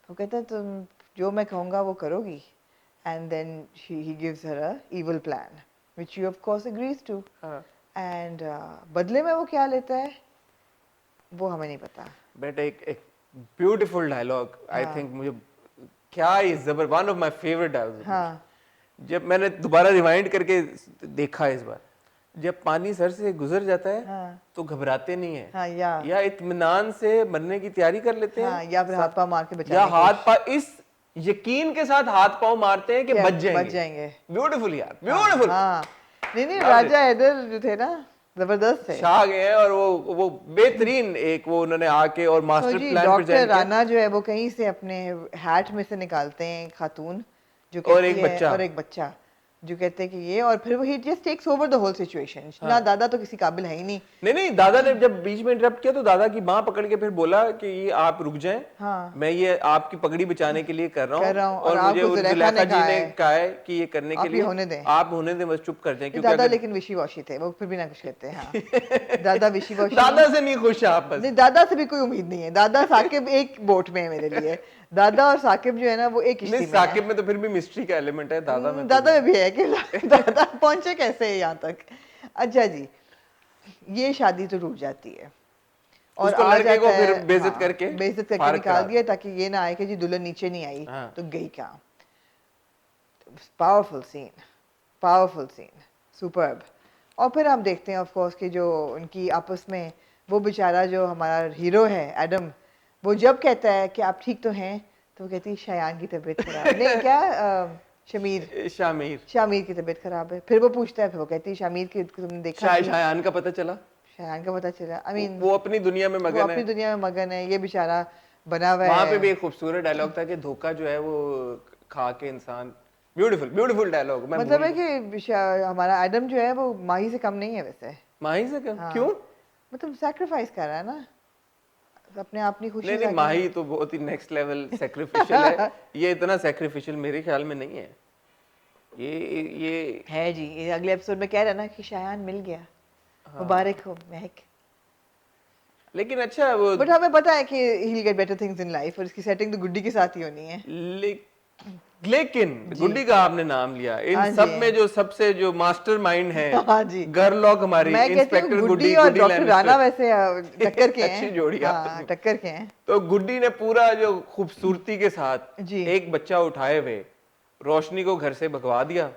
तो कहता है तुम जो मैं कहूँगा वो करोगी, and then he gives her a evil plan which she of course agrees to, हाँ, एंड बदले में वो क्या लेता है वो हमें नहीं पता। बट एक ब्यूटीफुल डायलॉग, आई हाँ। थिंक मुझे, क्या ही जबर, one of my favourite dialogues. हाँ जब मैंने दोबारा रिवाइंड करके देखा इस बार, जब पानी सर से गुजर जाता है हाँ तो घबराते नहीं है, हाँ या इत्मीनान से मरने की तैयारी कर लेते हाँ, हैं, या फिर हाथ पाँव मार के बचाने या की हाथ कोशिश। पा इस यकीन के साथ हाथ पांव मारते हैं कि क्या बच बच जाएंगे। जाएंगे। ब्यूटीफुल यार, हाँ ब्यूटीफुल। हाँ। नहीं Loved राजा हैदर जो थे ना जबरदस्त थे। छा गए हैं, और वो बेहतरीन एक वो उन्होंने आके और तो मास्टर जी प्लान डॉक्टर प्रेजेंट किया। राणा जो है वो कहीं से अपने हैट में से निकालते हैं खातून जो और कहती एक है, बच्चा। और एक बच्चा जो कहते हैं कि ये, और फिर वो he just takes over the whole situation. ना दादा तो किसी काबिल है ही नहीं। नहीं, दादा ने जब बीच में इंटरप्ट किया तो दादा की बांह पकड़ के फिर बोला कि ये आप रुक जाएं, हाँ मैं ये आपकी पगड़ी बचाने के लिए कर रहा हूँ, और और मुझे आपको जुलेखा जुलेखा जी ने है कहा है कि ये करने के आप ये लिए होने दें। आप होने दें, बस चुप कर जाएं, ये क्योंकि दादा अगर लेकिन विशी वॉशी थे, वो फिर भी ना कुछ कहते हैं। हाँ दादा विशी वॉशी दादा से नहीं खुश आप बस। नहीं, दादा से भी कोई उम्मीद नहीं है। दादा साकिब एक बोट में है मेरे लिए। दादा और साकिब जो है ना वो एक किश्ती नहीं, में है। साकिब में तो फिर भी मिस्ट्री का एलिमेंट है, दादा में तो दादा में भी है कि दादा पहुंचे कैसे है यहाँ तक। अच्छा जी, ये शादी तो टूट जाती है और उसको आ लड़के को जाता फिर है, बेइज्जत हाँ, करके बेइज्जत करके फारग निकाल करा दिया ताकि ये ना आए कि जी दुल्हन नीचे नहीं आई। हाँ। तो गई कहाँ। Powerful scene, powerful scene, superb. और फिर हम देखते हैं ऑफ कोर्स कि जो उनकी आपस में वो बेचारा जो हमारा हीरो है एडम, वो जब कहता है कि आप ठीक तो हैं, तो वो कहती है शायान की तबीयत खराब नहीं क्या शमीर शामीर की तबीयत खराब है। फिर वो पूछता है, फिर वो कहती है शामीर की तुमने देखा कि शायान का पता चला, शायान का पता चला। आई मीन वो अपनी दुनिया में वो मगन अपनी है। दुनिया में मगन है, ये बेचारा बना हुआ वहां पे है। भी एक खूबसूरत डायलॉग था कि धोखा जो है वो खा के इंसान, ब्यूटीफुल ब्यूटीफुल डायलॉग। मैं मतलब है कि हमारा एडम जो है वो माही से कम नहीं है वैसे। माही से कम हाँ। क्यों? मतलब सैक्रिफाइस कर रहा है ना अपने आप की खुशी। नहीं, माही तो बहुत ही नेक्स्ट लेवल सैक्रिफिशियल है। ये इतना सैक्रिफिशियल मेरे ख्याल में नहीं है। ये है जी, ये अगले एपिसोड में कह रहा है ना कि शायान मिल गया। हाँ। मुबारक हो महक। लेकिन अच्छा वो, बट हमें पता है कि he will get better things in life और इसकी सेटिंग तो गुड्डी के साथ ही होनी है। लेकिन गुड्डी का आपने नाम लिया, इन हाँ सब जी। में जो सबसे जो मास्टरमाइंड है, हाँ जी, गर्लॉक हमारी मैं कहती हूँ इंस्पेक्टर गुड्डी और डॉक्टर लैनिस्टर। राणा वैसे टक्कर के हैं। अच्छी जोड़ी हाँ, टक्कर के हैं। तो गुड्डी ने पूरा जो खूबसूरती के साथ जी। एक बच्चा उठाए हुए रोशनी को घर से भगवा दिया,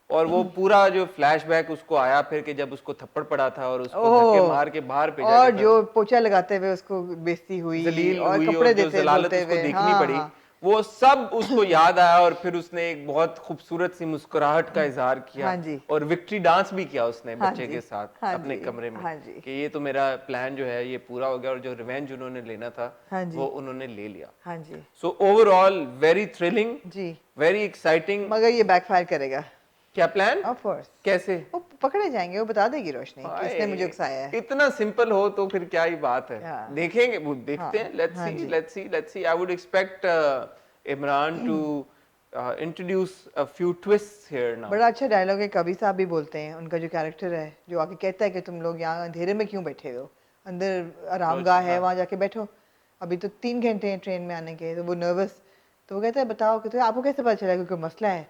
और वो पूरा जो फ्लैशबैक उसको आया फिर कि जब उसको थप्पड़ पड़ा था और उसको धक्के मार के बाहर भेजा और गया था, जो पोछा लगाते हुए उसको बेइज्जती हुई जलील और हुई, कपड़े और जो देते जलालत धोते उसको हुए। देखनी हाँ, पड़ी, हाँ। वो सब उसको याद आया, और फिर उसने एक बहुत खूबसूरत सी मुस्कुराहट का इजहार किया। हाँ जी। और विक्ट्री डांस भी किया उसने हाँ बच्चे जी। के साथ हाँ अपने जी। कमरे में, हाँ जी। कि ये तो मेरा प्लान जो है ये पूरा हो गया, और जो रिवेंज उन्होंने लेना था हाँ जी। वो उन्होंने ले लिया। हाँ जी। सो ओवरऑल वेरी थ्रिलिंग, जी, वेरी एक्साइटिंग। मगर ये बैकफायर करेगा। क्या प्लान? Of course. कैसे? वो पकड़े जाएंगे, वो बता देगी रोशनी कि इसने मुझे हाय, उकसाया है। इतना सिंपल हो तो फिर क्या ही बात है। हाँ। देखेंगे, वो देखते हाँ, हैं, लेट्स हाँ सी जी। Let's see let's see. I would expect Imran to introduce a few twists here now. बड़ा अच्छा डायलॉग है, कवि साहब भी बोलते हैं, उनका जो कैरेक्टर है जो आके कहता है कि तुम लोग यहाँ अंधेरे में क्यों बैठे हो, अंदर आरामगाह है, वहाँ जाके बैठो, अभी तो 3 घंटे हैं ट्रेन में आने के। तो वो नर्वस, तो वो कहता है बताओ कि तो आपको कैसे पता चला कि कोई मसला है।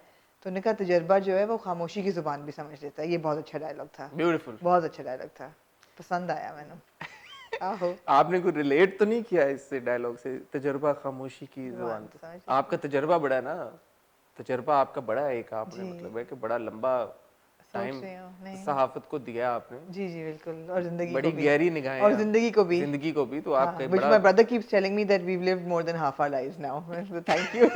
तो उन्होंने कहा तजर्बा जो है वो खामोशी की जुबान भी समझ लेता है। ये बहुत अच्छा डायलॉग था, ब्यूटीफुल। बहुत अच्छा डायलॉग था, पसंद आया मैंने। आहो, आपने कुछ रिलेट तो नहीं किया इससे डायलॉग से, तजर्बा खामोशी की जुबान जुबान तो? समझ लेता आपका तजर्बा बड़ा है ना, तजर्बा आपका बड़ा है एक, आपने जी। मतलब है कि बड़ा लंबा सोच टाइम रही हूँ, नहीं सहाफत को दिया आपने, जी जी बिल्कुल, और जिंदगी को बड़ी भी, गहरी निगाहें और जिंदगी को भी। जिंदगी को भी, तो हाँ, आपका एक which बड़ा my brother keeps telling me that we've lived more than half our lives now. So thank you.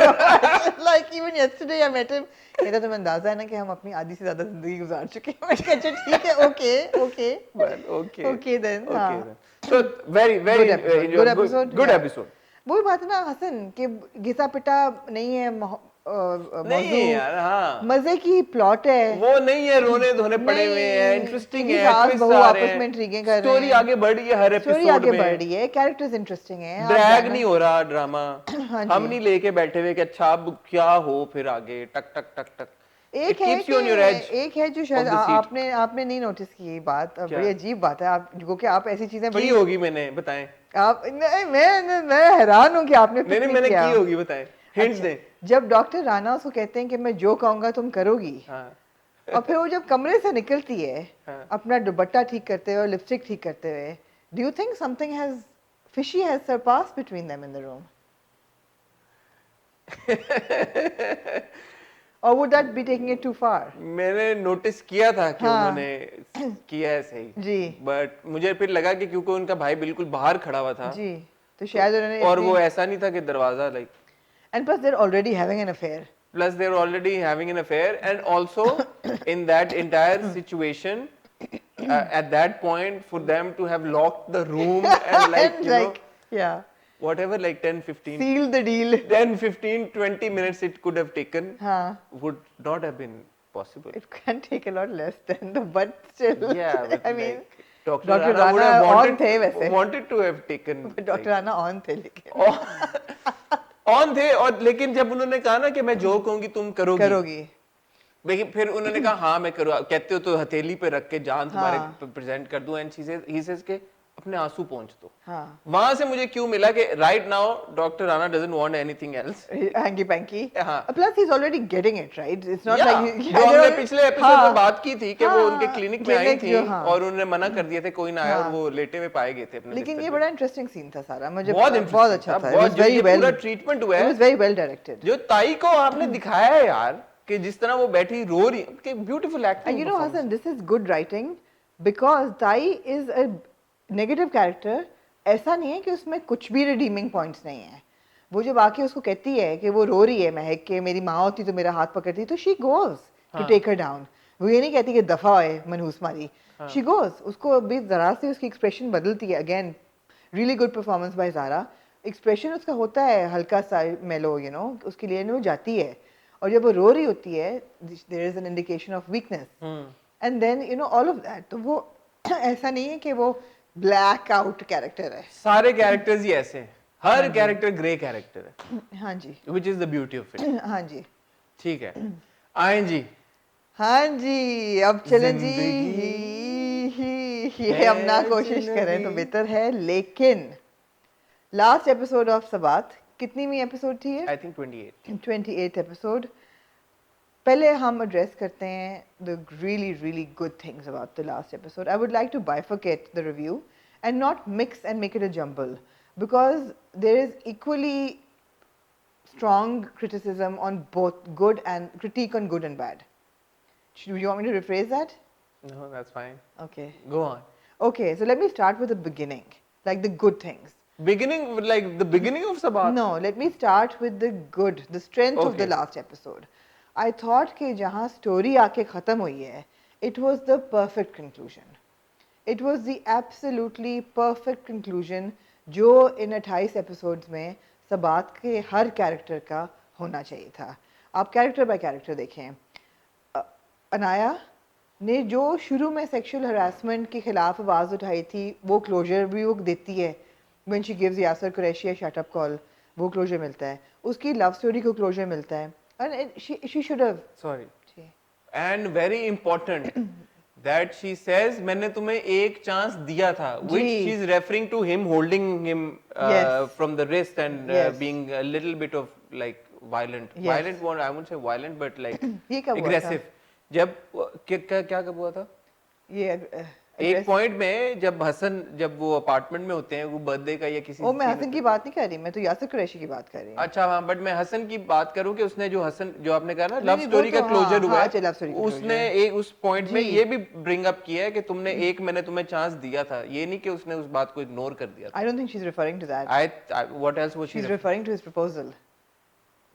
Like even yesterday I met him. कहता तुम्हें अंदाजा है ना कि हम अपनी आधी से ज्यादा जिंदगी गुजार चुके हैं। मैं कहा अच्छा ठीक है, okay okay well, okay okay then. okay हाँ, then. So very very good episode, good episode, good episode। वो बात है ना हसन कि घिसा पिटा नहीं है नहीं मौजू, यार, हाँ मजे की प्लॉट है, वो नहीं है, रोने धोने पड़े हुए हैं, नहीं इंटरेस्टिंग कि है, सास ट्विस्ट बहू आ रहे आपस में इंट्रीगें हैं, कर रहे स्टोरी हैं, आगे बढ़ रही है हर स्टोरी एपिसोड आगे बढ़ में, रही है, कैरेक्टर्स इंटरेस्टिंग हैं, आप ड्रैग जाना। नहीं हो रहा ड्रामा। हाँ हम जी। नहीं लेके बैठे हुए कि अच्छा अब क्या हो फिर आगे, टक टक टक टक। एक इट है कीप्स कि यू ऑन योर एज एक है जो शायद ऑफ द सीट। आपने आपने नहीं नोटिस की ये बात, क्या बड़ी अजीब बात है, आप जो कि आप ऐसी चीजें की बड़ी होगी, मैंने बताएं? आप नहीं, मैं हैरान हूँ कि आपने नहीं पिक नहीं, नहीं मैंने किया। की होगी, बताएं, हिंट अच्छा, दें। जब डॉक्टर राणा उसको कहते हैं कि मैं जो कहूंगा तुम करोगी, हाँ और फिर वो जब कमरे से निकलती है हाँ। अपना दुपट्टा ठीक करते हुए और लिपस्टिक ठीक करते हुए, do you think something has fishy has surpassed between them in the room, और would that be taking it too far? मैंने नोटिस किया था कि हाँ उन्होंने किया है सही, जी बट मुझे फिर लगा कि क्योंकि उनका भाई बिल्कुल बाहर खड़ा हुआ था, जी, तो शायद उन्होंने और इतनी, वो ऐसा नहीं था कि दरवाजा like, and plus they're already having an affair. plus they're already having an affair, and also in that entire situation, at that point for them to have locked the room and like And you know like, yeah, whatever, like 10 15 seal the deal. 10 15 20 minutes it could have taken, Huh. would not have been possible. It can take a lot less than the, but still. Yeah, but I mean, like Dr. Dr. Rana would Rana have on थे वैसे, wanted to have taken Dr. Rana on थे लेकिन on थे, और लेकिन जब उन्होंने कहा ना कि मैं जो कहूंगी तुम करोगी, करोगी, लेकिन फिर उन्होंने कहा हाँ मैं करूँ, कहते हो तो हथेली पे रख के जान तुम्हारे हाँ। प्रेजेंट कर दूं, एंड ही सेज के अपने आंसू पोंछ दो। हाँ, वहां से मुझे क्यों मिला कि right now doctor Rana doesn't want anything else. hanky panky. हाँ। Plus he's already getting it right. It's not Yeah, like he, जो हमने पिछले एपिसोड हाँ, में बात की थी कि वो उनके हाँ, क्लिनिक में आई clinic थी जो, हाँ, और उन्होंने मना कर दिया था कोई ना आया, और हाँ। वो लेटे हुए पाए गए थे अपने लेकिन बिस्तर ये पे। बड़ा इंटरेस्टिंग सीन था सारा, मुझे बहुत बहुत interesting अच्छा था, बहुत it was very ये well, पूरा ट्रीटमेंट हुआ it है, was very well directed. जो ताई को आपने दिखाया है यार, कि जिस तरह वो बैठी रो रही, कि beautiful And acting. you know, Hassan, this is good writing because Tai is a negative character. ऐसा नहीं है कि उसमें कुछ भी redeeming points नहीं है। वो जब आके उसको कहती है कि वो रो रही है महक के मेरी माँ होती तो मेरा हाथ पकड़ती, तो she goes to take her down. वो ये नहीं कहती कि दफा है मनहूस मारी, she goes, उसको भी जरा से उसकी expression बदलती है। Again, really good performance by Zara. Expression उसका होता है हल्का सा mellow, you know, उसके लिए वो जाती है, और जब वो रो रही होती है there is an indication of weakness, and then you know all of that, तो वो ऐसा नहीं है कि वो ब्लैक आउट कैरेक्टर है। सारे कैरेक्टर्स ही ऐसे हैं, हर कैरेक्टर ग्रे कैरेक्टर है, हाँ जी, which is the beauty of it. हाँ जी, ठीक है, आए जी। हाँ जी, अब चलें जी, ये हम ना कोशिश करें तो बेहतर है, लेकिन लास्ट एपिसोड ऑफ सबात कितनी एपिसोड थी ये? I think 28। 28th episode. पहले हम एड्रेस करते हैं the really really good things about the last episode. I would like to bifurcate the review and not mix and make it a jumble, because there is equally strong criticism on both good and critique on good and bad. Do you want me to rephrase that? No, that's fine. Okay. Go on. Okay, so let me start with the beginning, like the good things. Beginning, like the beginning of Sabat? No, let me start with the good, the strength of the Okay. last episode. I thought कि जहाँ story आके ख़त्म हुई है, it was the perfect conclusion. It was the absolutely perfect conclusion जो इन 28 episodes में सबात के हर character का होना चाहिए था। आप character by character देखें, अनाया ने जो शुरू में सेक्सुअल हरासमेंट के खिलाफ आवाज़ उठाई थी वो क्लोजर भी वो देती है when she gives Yasir Qureshi a shut up call, वो क्लोजर मिलता है, उसकी लव स्टोरी को क्लोजर मिलता है and she should have sorry, and very important that she says मैंने तुम्हें एक चांस दिया था, व्हिच जी। She is referring to him holding him Yes. From the wrist and Yes. Being a little bit of like violent Yes. Violent one, I wouldn't say violent but like ये कब हुआ था? Aggressive. जब क्या कब हुआ था? ये एक पॉइंट में जब हसन, जब वो अपार्टमेंट में होते हैं, वो बर्थडे का या किसी ओ मैं scene हसन की बात नहीं कर रही, मैं तो यासर कुरैशी की बात कर रही हूँ। अच्छा हाँ, बट मैं हसन की बात करूं कि उसने जो हसन, जो आपने कहा ना नहीं, लव नहीं, वो स्टोरी तो का क्लोजर हाँ, हुआ हाँ, है, अच्छा, love story का उसने closure। एक उस पॉइंट में जी। ये भी ब्रिंग अप किया है कि तुमने एक, मैंने तुम्हें चांस दिया था, ये नहीं कि उसने उस बात को इग्नोर कर दिया था। I don't think she's referring to that. I what else was She's she? referring to his proposal.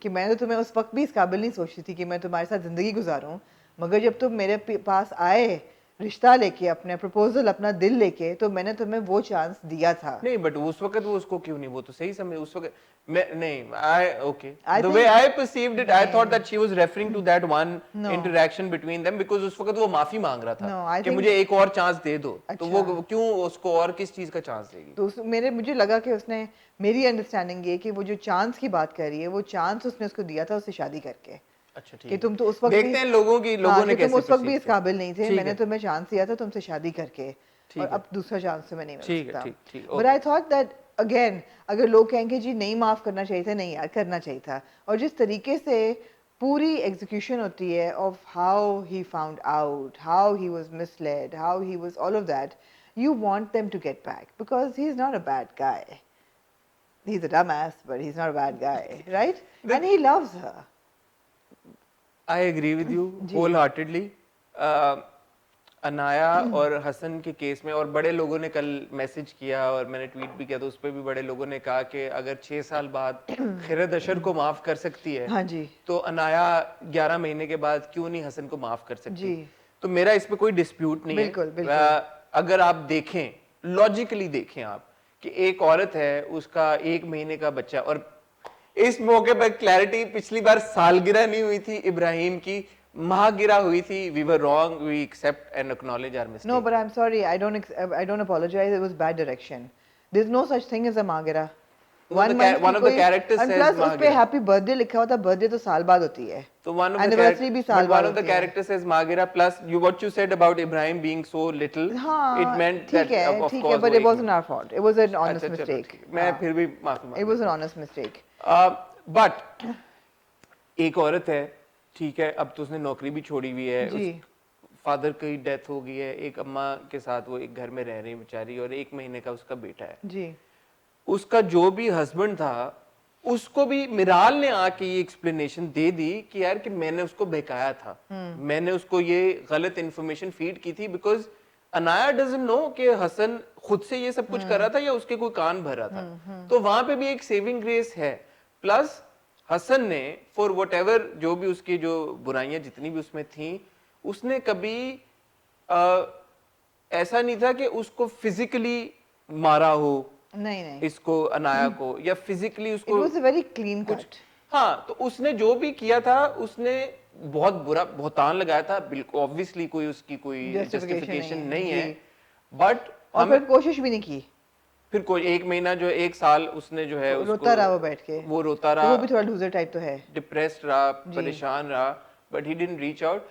कि मैंने तो तुम्हें उस वक्त भी इस काबिल नहीं सोची थी कि मैं तुम्हारे साथ जिंदगी गुजारूं, मगर जब तुम मेरे पास आए रिश्ता लेके, अपने प्रपोजल, अपना दिल लेके, तो मैंने तुम्हें वो चांस दिया था। नहीं, बट उस वक्त वो उसको क्यों नहीं, वो तो सही समय उस वक्त मैं नहीं, I okay I the think- way I perceived it, I thought that she was referring to that one No. Interaction between them, because उस वक्त वो माफी मांग रहा था No, I कि think- मुझे एक और चांस दे दो, तो अच्छा। वो क्यों उसको और किस चीज का चांस देगी? तो मुझे लगा कि उसने, मेरी अंडरस्टैंडिंग ये कि वो जो चांस की बात कर रही है, वो चांस उसने उसको दिया था उससे शादी करके, अच्छा ठीक कि है। तुम तो उस वक्त देखते भी, हैं लोगों ने हाँ, कि कैसे तुम उस वक्त भी perceive इस किया। काबिल नहीं थे, ठीक मैंने है। तुम्हें चांस दिया था तुमसे शादी करके, ठीक और है। अब दूसरा चांस तुम्हें नहीं मिल ठीक है, सकता। ठीक, but I thought that again, अगर लोग कहेंगे जी नहीं माफ करना चाहिए था, नहीं यार करना चाहिए था, और जिस तरीके से पूरी एग्जीक्यूशन होती है of how he found out, how he was misled, how he was all of that, you want them to get back because he's not a bad guy. He's a dumbass, but he's not a bad guy, right? And he loves her. I agree with you जी। Wholeheartedly. Anaya और हसन के case में, और बड़े लोगों ने कल message किया और मैंने ट्वीट भी किया, तो उस पर भी बड़े लोगों ने कहा कि अगर 6 साल बाद खिरत अशर को माफ कर सकती है, हाँ जी। तो अनाया 11 महीने के बाद क्यों नहीं हसन को माफ कर सकती? जी। तो मेरा इस पे कोई डिस्प्यूट नहीं बिल्कुल, है। बिल्कुल। अगर आप देखें, लॉजिकली देखें आप, कि एक औरत है, उसका 1 महीने का बच्चा, और इस मौके पर क्लैरिटी, पिछली बार सालगिरह नहीं हुई थी इब्राहिम की, महागिरह हुई थी। We were wrong, we accept and acknowledge our mistake. No, but I'm sorry. I don't apologize. It was bad direction. There's no such thing as a Maghira. One of the characters and says plus उस पे Maghira. Happy birthday लिखा होता, birthday तो साल बाद होती है, So one of the anniversary भी साल but बाद one of the होती है। characters says Maghira, plus what you said about Ibrahim being so little, हाँ, it meant ठीक that है, of ठीक course है, but वो it एक- wasn't our fault. It was an honest अच्छा, चलो, mistake. ठीक है। मैं हाँ, फिर भी माफी it was an honest mistake. But एक औरत है, ठीक है, अब तो उसने नौकरी भी छोड़ी हुई है, जी। फादर की डेथ हो गई है, एक अम्मा के साथ वो एक घर में रह रही है बेचारी, और 1 महीने का उसका बेटा है। जी। उसका जो भी हस्बैंड था, उसको भी मिराल ने आके ये एक्सप्लेनेशन दे दी कि यार कि मैंने उसको बहकाया था, मैंने उसको ये गलत इंफॉर्मेशन फीड की थी, बिकॉज अनाया डजंट नो कि हसन खुद से ये सब कुछ कर रहा था या उसके कोई कान भर रहा था। तो वहां पे भी एक सेविंग ग्रेस है। प्लस हसन ने फॉर वट एवर, जो भी उसकी जो बुराइयां जितनी भी उसमें थी, उसने कभी ऐसा नहीं था कि उसको फिजिकली मारा हो, नहीं नहीं, इसको अनाया को, या फिजिकली it उसको was a very clean कुछ, cut. हाँ, तो उसने जो भी किया था, उसने बहुत बुरा बहुतान लगाया था, बिल्कुल ऑब्वियसली कोई उसकी कोई Justification जस्टिफिकेशन नहीं नहीं है, है, जी। बट और फिर कोशिश भी नहीं की, फिर कोई 1 महीना जो 1 साल उसने जो है रोता रहा वो बैठ के, वो रोता तो रहा, वो भी थोड़ा लूजर टाइप तो है। डिप्रेस्ड रहा, परेशान रहा, but he didn't reach out.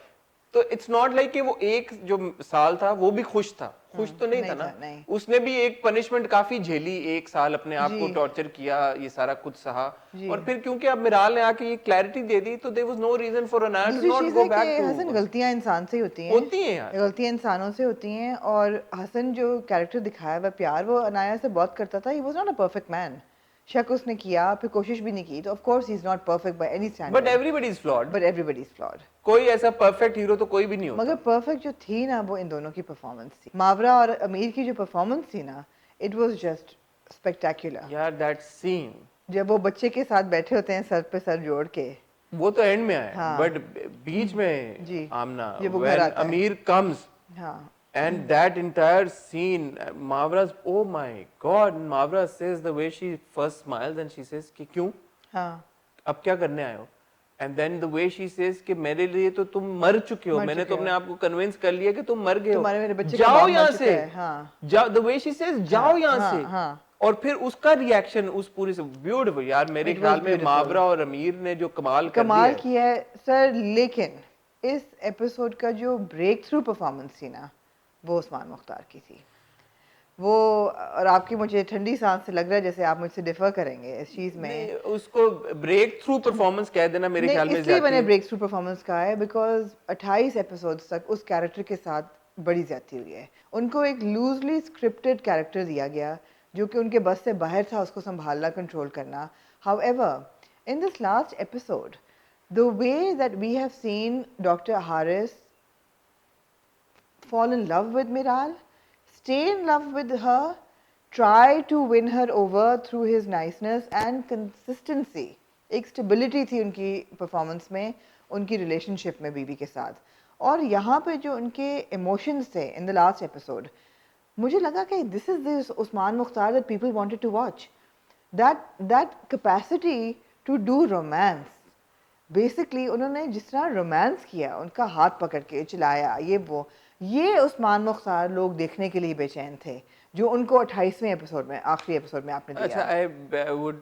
तो इट्स नॉट लाइक कि वो एक जो साल था वो भी खुश था, खुश तो नहीं था ना, नहीं। उसने भी एक पनिशमेंट काफी झेली, 1 साल अपने आप को जी। टॉर्चर किया, ये सारा कुछ सहा, जी। और फिर क्योंकि अब मिराल ने आके ये क्लैरिटी दे दी, तो there was no reason for Anaya to दूसरी नॉट चीज गो है बैक कि टू। हसन, गलतियां इंसान से ही होती हैं, होती हैं यार, गलतियां इंसानों से होती हैं, और हसन जो कैरेक्टर दिखाया हुआ प्यार वो अनाया से बहुत करता था, he was not a perfect man, शक उसने किया, फिर कोशिश भी नहीं की, तो of course he is not perfect by any but standard, everybody is flawed, but everybody is flawed. कोई ऐसा परफेक्ट हीरो तो कोई भी नहीं होता। मगर परफेक्ट जो थी ना, वो इन दोनों की परफॉर्मेंस थी, मावरा और अमीर की जो परफॉर्मेंस थी ना, इट वाज जस्ट स्पेक्टेकुलर। यार दैट सीन, जब वो बच्चे के साथ बैठे होते हैं सर पे सर जोड़ के, वो तो एंड में आया, हाँ। बट बीच में जी। आमना, जब वो घर when आता है। अमीर comes हाँ, and that entire scene, Mavra's, oh my god, Mavra says the way she first smiles and she says कि क्यों, हाँ, अब क्या करने आए हो, and then the way she says कि मेरे लिए तो तुम मर चुके हो, मैंने तो अपने आप को कन्विंस कर लिया कि तुम मर गए हो, तुम्हारे मेरे बच्चे का जाओ बाप मर यहाँ चुका से, है, हाँ। जाओ, द वे शी सेज जाओ यहाँ हाँ, से। हाँ। और फिर उसका रिएक्शन उस पूरी से ब्यूटीफुल यार, मेरे It was ख्याल में beautiful. मावरा और अमीर ने जो कमाल कर दिया कमाल है। किया है सर। लेकिन इस एपिसोड का जो ब्रेक थ्रू परफॉर्मेंस थी ना, वो उस्मान मुख्तार की थी। वो, और आपकी मुझे ठंडी सांस से लग रहा है जैसे आप मुझसे डिफर करेंगे इस चीज में। नहीं, उसको ब्रेक थ्रू परफॉर्मेंस कह देना मेरे नहीं, ख्याल में इसलिए ज्यादती मैंने है। ब्रेक थ्रू परफॉर्मेंस कहा है बिकॉज 28 एपिसोड्स तक उस कैरेक्टर के साथ बड़ी ज्यादती हुई है। उनको एक लूजली स्क्रिप्टेड कैरेक्टर दिया गया जो कि उनके बस से बाहर था उसको संभालना, कंट्रोल करना। However in this last episode the way that we have seen doctor Haris fall in love with Miral, stay in love with her, try to win her over through his niceness and consistency. एक stability थी उनकी performance में, उनकी relationship में बीवी के साथ। और यहाँ पे जो उनके emotions थे in the last episode, मुझे लगा कि this is the Usman Mukhtar that people wanted to watch. That capacity to do romance. Basically उन्होंने जिस तरह रोमांस किया, उनका हाथ पकड़ के चिल्लाया, ये उस्मान मुख्तार लोग देखने के लिए बेचैन थे, जो उनको 28वें एपिसोड में, आखिरी एपिसोड में आपने दिया। अच्छा, आई वुड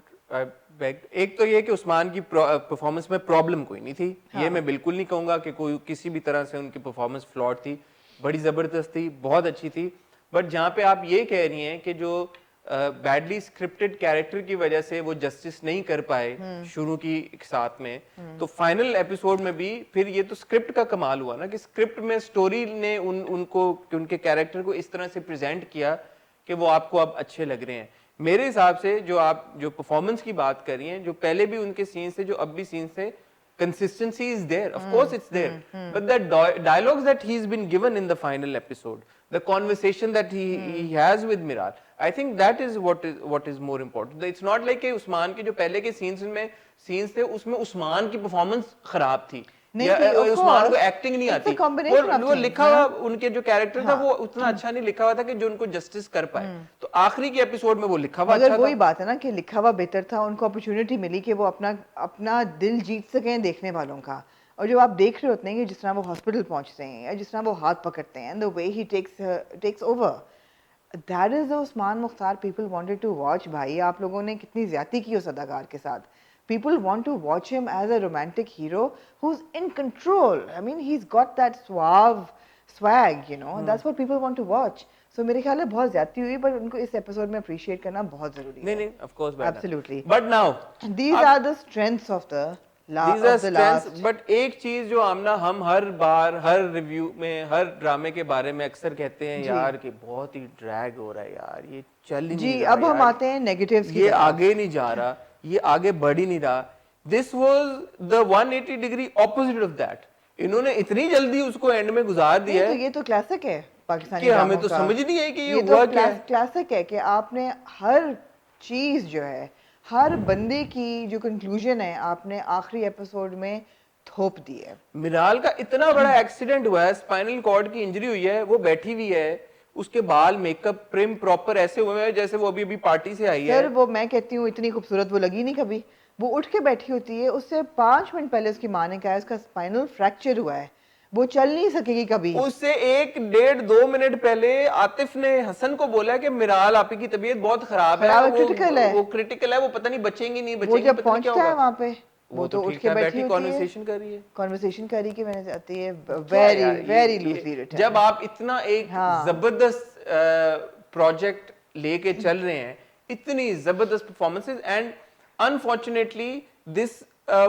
बेग, एक तो ये कि उस्मान की परफॉर्मेंस में प्रॉब्लम कोई नहीं थी। हाँ। ये मैं बिल्कुल नहीं कहूंगा कि कोई किसी भी तरह से उनकी परफॉर्मेंस फ्लॉट थी, बड़ी जबरदस्त थी, बहुत अच्छी थी। बट जहाँ पे आप ये कह रही हैं कि जो बैडली स्क्रिप्टेड कैरेक्टर की वजह से वो जस्टिस नहीं कर पाए शुरू की साथ में, तो फाइनल एपिसोड में भी फिर ये तो स्क्रिप्ट का कमाल हुआ ना कि स्क्रिप्ट में स्टोरी ने उनको उनके कैरेक्टर को इस तरह से प्रेजेंट किया कि वो आपको अब अच्छे लग रहे हैं। मेरे हिसाब से जो आप जो परफॉर्मेंस की बात कर रही हैं, जो पहले भी उनके सीन से, जो अब भी सीन से, consistency is there, of course it's there, but that dialogues that he's been given in the final episode, the conversation that he has with Miral, I think that is what is more important. It's not like कि उस्मान के जो पहले के scenes थे उसमें उस्मान की performance खराब थी नहीं या थी, of उस्मान को course. एक्टिंग नहीं It's a आती, combination of वो things, लिखा हुआ उनके जो कैरेक्टर था हाँ. वो उतना अच्छा नहीं लिखा हुआ था कि जो उनको जस्टिस कर पाए। तो आखिरी के एपिसोड में वो लिखा हुआ मगर अच्छा वही था। बात है ना कि लिखा हुआ बेहतर था, उनको अपॉर्चुनिटी मिली कि वो अपना दिल जीत सकें देखने वालों का। और जब आप देख रहे होते हैं कि जिस तरह वो हॉस्पिटल पहुंचते हैं या जिस तरह वो हाथ पकड़ते हैं, the way he takes over, that is the Usman Mukhtar people wanted to watch. भाई आप लोगों ने कितनी ज्यादती की उस अदाकार के साथ। People want to watch him as a romantic hero who's in control. I mean, he's got that suave swag, you know. That's what people want to watch. So मेरे ख्याल में बहुत ज्यादती हुई, but उनको इस एपिसोड में अप्रिशिएट करना बहुत जरूरी है। नहीं, of course, Absolutely. But now these are the strengths of the These are strengths, but एक चीज जो आमना हम हर बार हर रिव्यू में हर ड्रामे के बारे में अक्सर कहते हैं यार कि बहुत ही ड्रैग हो रहा है यार, ये चल ही नहीं रहा। अब हम आते हैं नेगेटिव्स की ये तरफ। आगे नहीं जा रहा, ये आगे बढ़ ही नहीं रहा। This was the 180 degree opposite of that. इन्होंने इतनी जल्दी उसको एंड में गुजार दिया है ये तो क्लासिक है पाकिस्तानी कि हमें ड्रामों तो का। समझ नहीं है कि ये तो हुआ क्या है। क्लासिक है कि आपने हर चीज जो है, हर बंदे की जो कंक्लूजन है, आपने आखिरी एपिसोड में थोप दी है। मिराल का इतना बड़ा एक्सीडेंट हुआ है, स्पाइनल कॉर्ड की इंजरी हुई है, वो बैठी हुई है, उसके बाल मेकअप प्रिम प्रॉपर ऐसे हुए हैं जैसे वो अभी पार्टी से आई है। सर वो मैं कहती हूँ इतनी खूबसूरत वो लगी नहीं कभी। वो उठ के बैठी होती है, उससे 5 मिनट पहले उसकी माँ ने कहा उसका स्पाइनल फ्रैक्चर हुआ है, वो चल नहीं सकेगी कभी। उससे 1-1.5-2 मिनट पहले आतिफ ने हसन को बोला कि मिराल आपकी की तबीयत बहुत खराब है, वो क्रिटिकल है, वो पता नहीं बचेंगी नहीं बचेंगी। वो जब पहुंचता है वहाँ पे वो तो उठ के बैठी होती है, कॉन्वर्सेशन कर रही है, कॉन्वर्सेशन कर रही कि मैंने आती है वेरी लूजली रिटर्न। जब आप इतना एक जबरदस्त प्रोजेक्ट लेके चल रहे हैं, इतनी जबरदस्त performances, and unfortunately this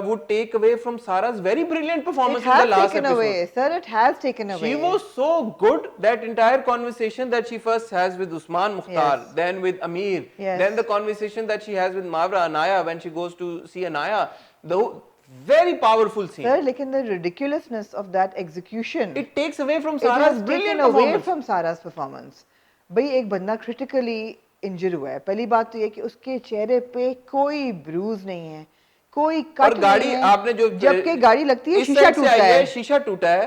would take away from Sarah's very brilliant performance in the last episode. Sir, it has taken away. She was so good, that entire conversation that she first has with Usman Mukhtar, then with Amir, then the conversation that she has with Mavra Anaya when she goes to see Anaya, the very powerful scene. Sir, लेकिन the ridiculousness of that execution, it takes away from Sarah's brilliant performance. Away from Sarah's performance. भाई एक बंदा critically injured हुआ है, पहली बात तो ये कि उसके चेहरे पे कोई ब्रूज नहीं है, कोई कट और गाड़ी नहीं है, आपने जो जबकि गाड़ी लगती है शीशा टूटा है, शीशा टूटा है,